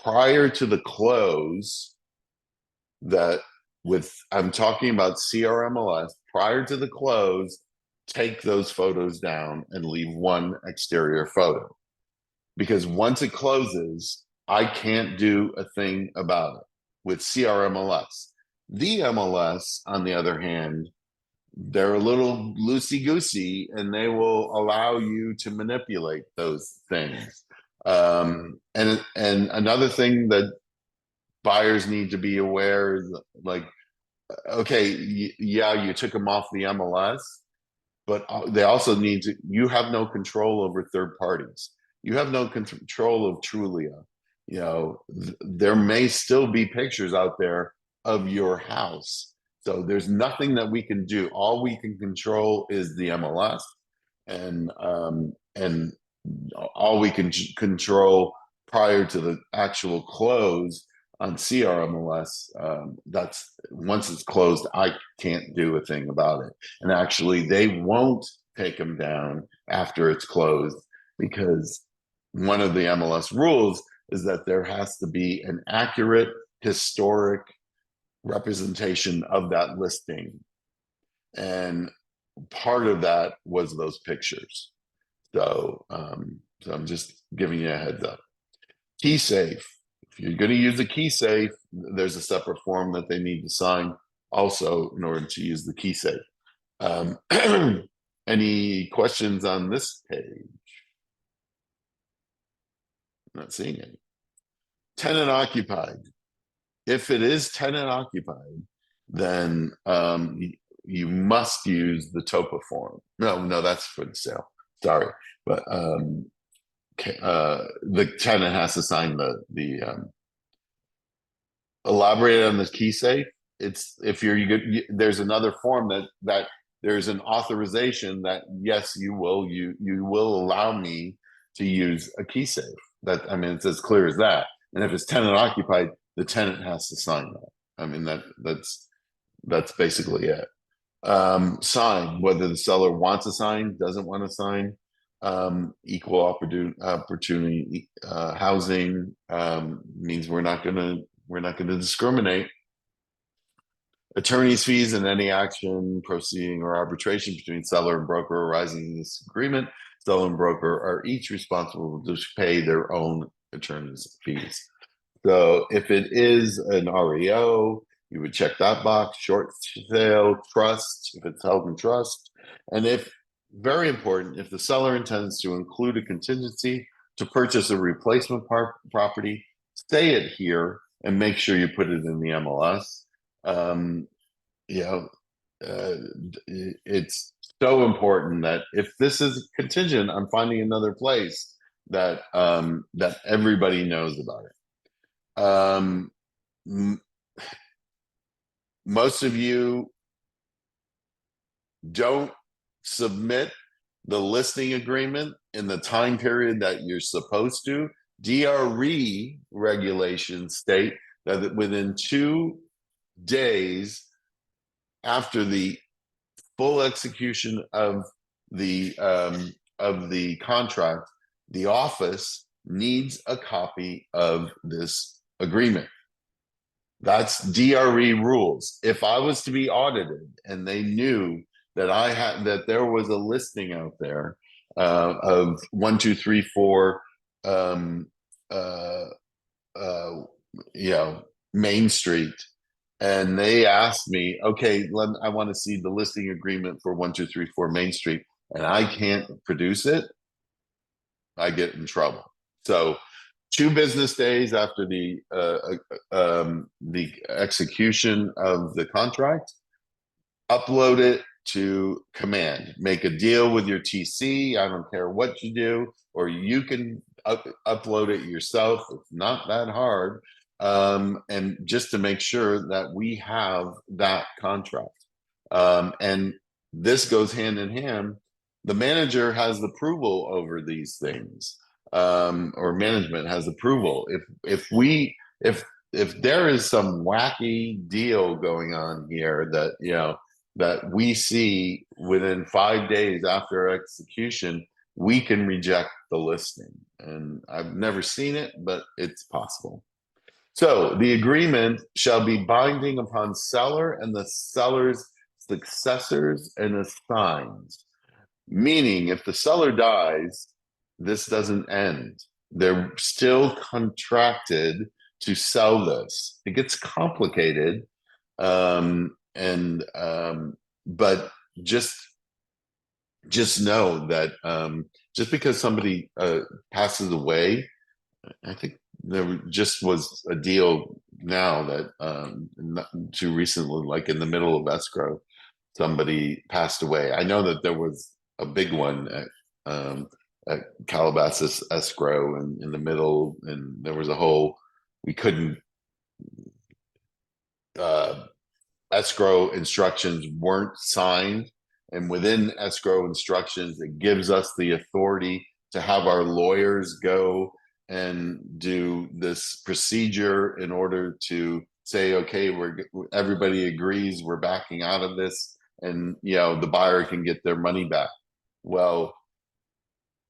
prior to the close, that I'm talking about CRMLS, prior to the close, take those photos down and leave one exterior photo. Because once it closes, I can't do a thing about it with CRMLS. The MLS, on the other hand, they're a little loosey-goosey and they will allow you to manipulate those things. And another thing that buyers need to be aware is, like, okay, yeah, you took them off the MLS, but they also need to, you have no control over third parties. You have no control of Trulia. You know, there may still be pictures out there of your house. So there's nothing that we can do. All we can control is the MLS, and all we can control prior to the actual close on CRMLS. That's once it's closed, I can't do a thing about it. And actually, they won't take them down after it's closed, because one of the MLS rules is that there has to be an accurate historic representation of that listing. And part of that was those pictures. So, so I'm just giving you a heads up. Key safe. If you're going to use a key safe, there's a separate form that they need to sign also in order to use the key safe. Any questions on this page? Not seeing any. Tenant occupied. If it is tenant occupied, then you must use the TOPA form. No, that's for the sale. Sorry, but the tenant has to sign the elaborate on the key safe. It's if there's another form that there's an authorization that yes, you will allow me to use a key safe. That, I mean, it's as clear as that. And if it's tenant occupied, the tenant has to sign that. I mean, that's basically it. Sign, whether the seller wants to sign, doesn't want to sign. Equal opportunity housing means we're not going to discriminate. Attorney's fees in any action, proceeding, or arbitration between seller and broker arising in this agreement, seller and broker are each responsible to pay their own attorney's fees. So if it is an REO, you would check that box. Short sale, trust, if it's held in trust. And if, very important, if the seller intends to include a contingency to purchase a replacement property, say it here and make sure you put it in the MLS. It's so important that if this is contingent on finding another place, that that everybody knows about it. Most of you don't submit the listing agreement in the time period that you're supposed to. DRE regulations state that within 2 days after the full execution of the contract, the office needs a copy of this agreement. That's DRE rules. If I was to be audited and they knew that there was a listing out there of 1, 2, 3, 4, Main Street, and they asked me, okay, I want to see the listing agreement for 1, 2, 3, 4 Main Street, and I can't produce it, I get in trouble. So 2 business days after the execution of the contract, upload it to Command. Make a deal with your TC. I don't care what you do, or you can upload it yourself. It's not that hard. And just to make sure that we have that contract. And this goes hand in hand. The manager has approval over these things, or management has approval. If there is some wacky deal going on here that that we see within 5 days after execution, we can reject the listing. And I've never seen it, but it's possible. So the agreement shall be binding upon seller and the seller's successors and assigns. Meaning, if the seller dies, this doesn't end. They're still contracted to sell this. It gets complicated, but just know that just because somebody passes away, I think there just was a deal now that not too recently, like in the middle of escrow, somebody passed away. I know that there was a big one at Calabasas escrow and in the middle, and there was a whole, we couldn't, escrow instructions weren't signed, and within escrow instructions, it gives us the authority to have our lawyers go and do this procedure in order to say, okay, everybody agrees we're backing out of this, and the buyer can get their money back. Well,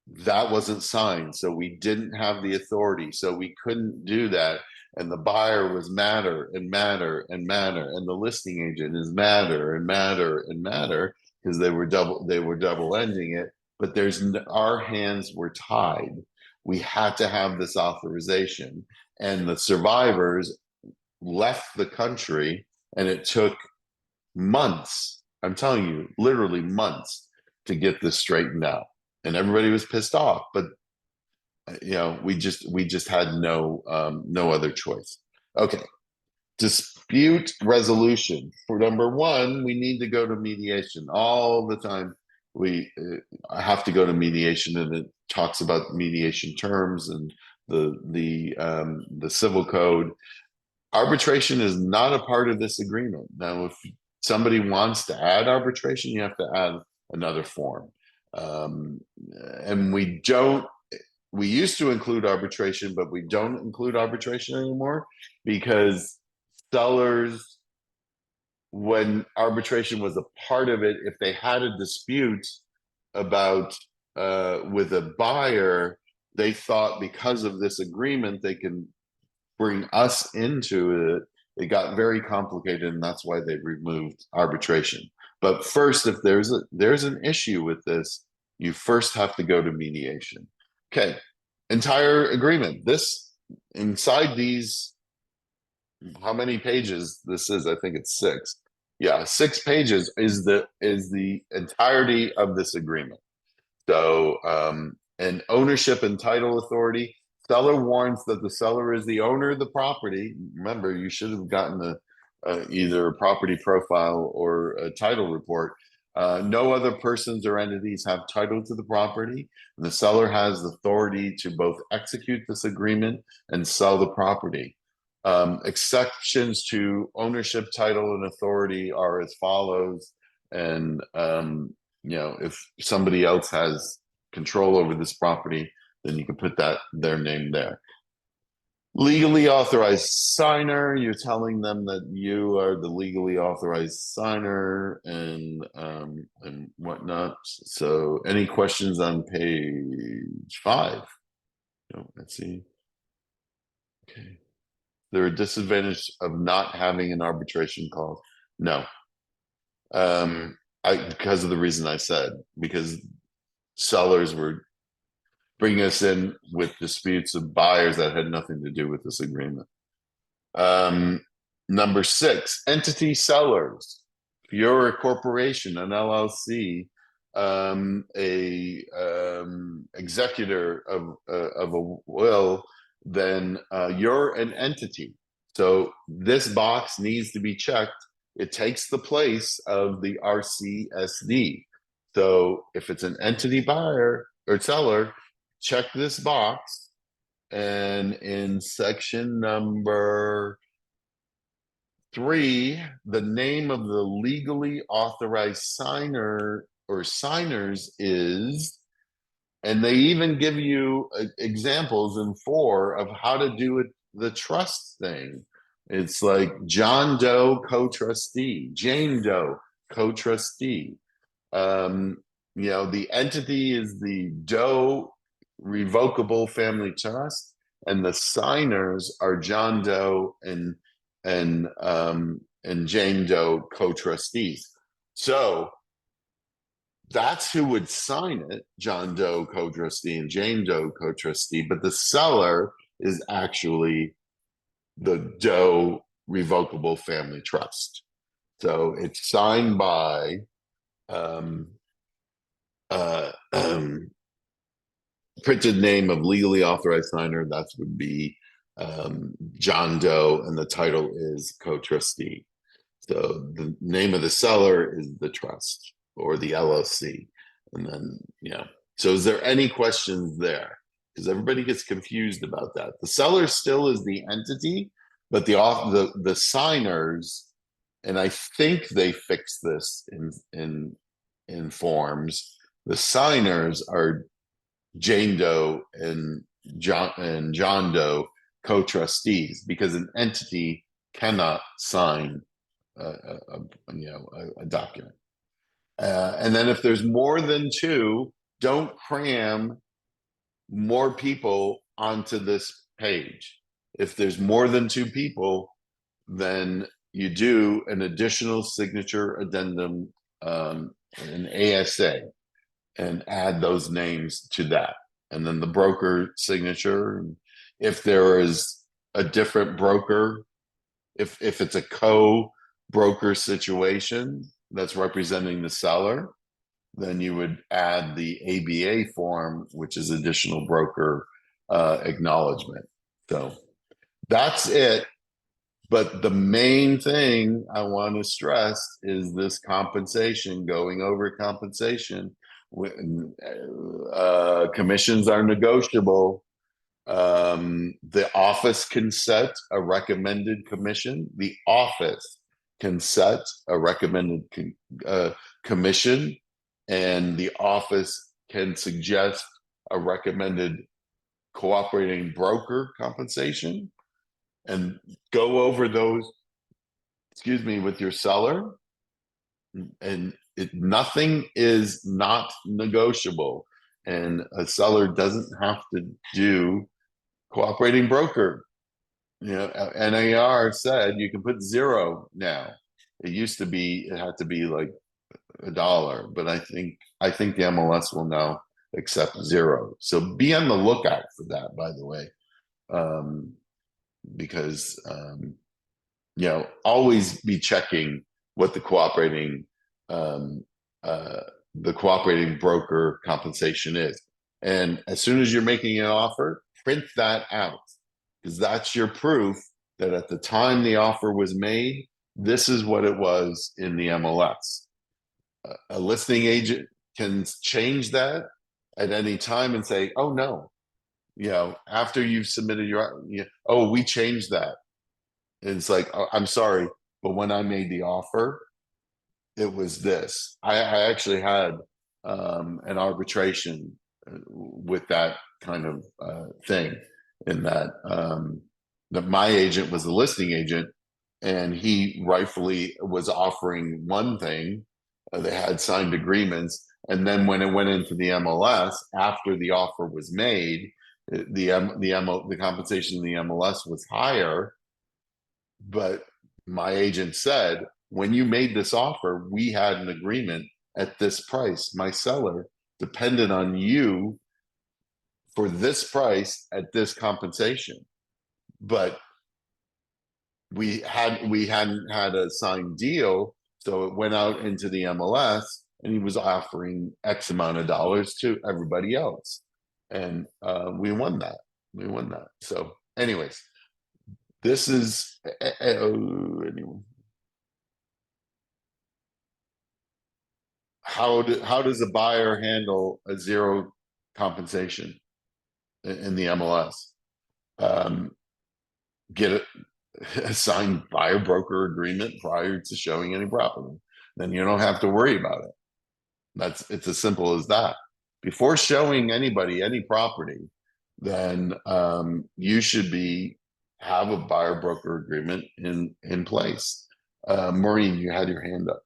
that wasn't signed, so we didn't have the authority, so we couldn't do that. And the buyer was madder and madder and madder, and the listing agent is madder and madder and madder because they were double ending it. But our hands were tied. We had to have this authorization, and the survivors left the country, and it took months. I'm telling you, literally months to get this straightened out, and everybody was pissed off. But we just had no other choice. Okay, dispute resolution. For number one, we need to go to mediation all the time. We have to go to mediation, and it talks about mediation terms and the civil code. Arbitration is not a part of this agreement. Now, if somebody wants to add arbitration, you have to add another form. And we used to include arbitration, but we don't include arbitration anymore because sellers, when arbitration was a part of it, if they had a dispute about with a buyer, they thought because of this agreement they can bring us into it. It got very complicated, and that's why they removed arbitration. But first, if there's an issue with this, you first have to go to mediation. Okay, entire agreement. This inside these, how many pages this is? I think it's 6. Yeah, 6 pages is the entirety of this agreement. So, and ownership and title authority. Seller warrants that the seller is the owner of the property. Remember, you should have gotten either a property profile or a title report. No other persons or entities have title to the property. And the seller has authority to both execute this agreement and sell the property. Exceptions to ownership, title, and authority are as follows. And if somebody else has control over this property, then you can put their name there. Legally authorized signer, you're telling them that you are the legally authorized signer and whatnot. So any questions on page 5? No, let's see. Okay. There are disadvantages of not having an arbitration clause. No. Because of the reason I said, because sellers were bringing us in with disputes of buyers that had nothing to do with this agreement. Number 6, entity sellers. If you're a corporation, an LLC, executor of a will, then you're an entity. So this box needs to be checked. It takes the place of the RCSD. So if it's an entity buyer or seller, check this box, and in section number 3, the name of the legally authorized signer or signers is, and they even give you examples in 4 of how to do it, the trust thing. It's like John Doe co-trustee, Jane Doe co-trustee. The entity is the Doe Revocable Family Trust, and the signers are John Doe and Jane Doe co-trustees. So that's who would sign it, John Doe co-trustee and Jane Doe co-trustee, but the seller is actually the Doe Revocable Family Trust. So it's signed by printed name of legally authorized signer. That would be John Doe, and the title is co-trustee. So the name of the seller is the trust or the LLC. And then, so is there any questions there? Because everybody gets confused about that. The seller still is the entity, but the signers, and I think they fixed this in forms. The signers are Jane Doe and John Doe co-trustees, because an entity cannot sign a document. And then if there's more than 2, don't cram more people onto this page. If there's more than 2 people, then you do an additional signature addendum, an ASA, and add those names to that. And then the broker signature. If there is a different broker, if it's a co-broker situation that's representing the seller, then you would add the ABA form, which is additional broker acknowledgement. So that's it. But the main thing I want to stress is this compensation, going over compensation. Commissions are negotiable. The office can set a recommended commission. The office can set a recommended commission, and the office can suggest a recommended cooperating broker compensation, and go over those, with your seller. And nothing is not negotiable, and a seller doesn't have to do cooperating broker. NAR said you can put 0 now. It used to be, it had to be like $1, but I think the MLS will now accept 0. So be on the lookout for that, by the way, because always be checking what the cooperating broker compensation is. And as soon as you're making an offer, print that out, because that's your proof that at the time the offer was made, this is what it was in the MLS. A listing agent can change that at any time and say, oh no, after you've submitted we changed that. And it's like, oh, I'm sorry, but when I made the offer, it was this. I actually had an arbitration with that kind of thing, in that my agent was the listing agent, and he rightfully was offering one thing. They had signed agreements, and then when it went into the MLS after the offer was made, the compensation in the MLS was higher. But my agent said, when you made this offer, we had an agreement at this price. My seller depended on you for this price at this compensation, but we hadn't had a signed deal, so it went out into the MLS, and he was offering X amount of dollars to everybody else, and we won that. So, anyways, this is anyway. How does a buyer handle a 0 compensation? in the MLS. Get a signed buyer broker agreement prior to showing any property. Then you don't have to worry about it. It's as simple as that. Before showing anybody any property, then you should have a buyer broker agreement in place. Maureen, you had your hand up.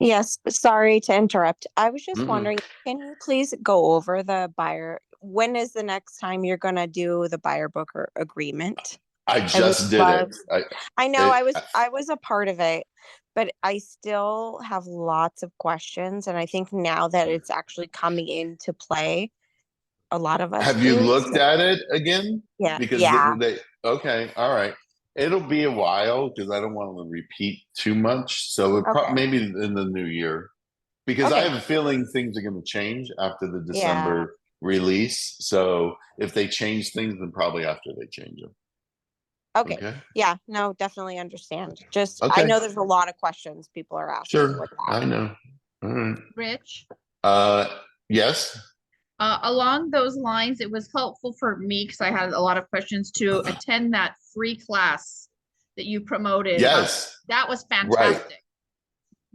Yes, sorry to interrupt. I was just Mm-mm. wondering, can you please go over the buyer? When is the next time you're gonna do the buyer broker agreement? I would just did it. love- I know I was a part of it, but I still have lots of questions, and I think now that it's actually coming into play, a lot of us Have you do. looked at it again? Yeah, Because yeah. okay, all right. It'll be a while because I don't want to repeat too much. So Okay. maybe in the new year, because I Okay. have a feeling things are going to change after the Yeah. December release. So if they change things, then probably after they change them. Okay. Okay. Yeah, no, definitely understand. Just I Okay. know there's a lot of questions people are asking Sure. with that. I know. All right. Rich, Yes. along those lines, it was helpful for me because I had a lot of questions to attend that free class that you promoted. Yes. That was fantastic.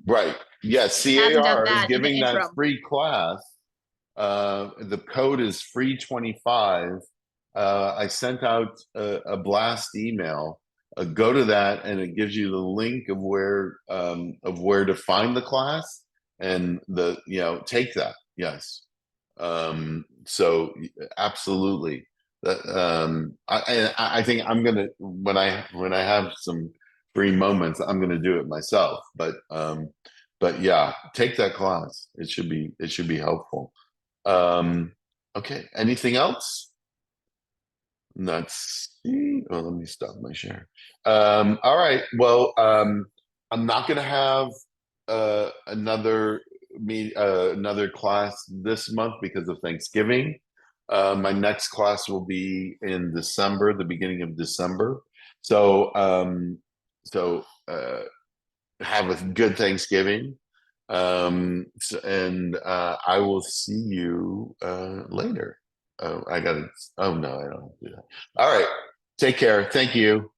Right. Yes. Hasn't done CAR is that in the giving that interim. free class. The code is free 25. I sent out a blast email. Go to that, and it gives you the link of where to find the class and take that. Yes. So absolutely. That I think I'm gonna when I have some free moments, I'm gonna do it myself. But yeah, take that class. It should be helpful. Okay. Anything else? Let's see. Oh, let me stop my share. All right. Well, I'm not gonna have another class this month because of Thanksgiving. My next class will be in December, the beginning of December. So have a good Thanksgiving. I will see you later. Oh, no, I don't have to do that. All right. Take care. Thank you.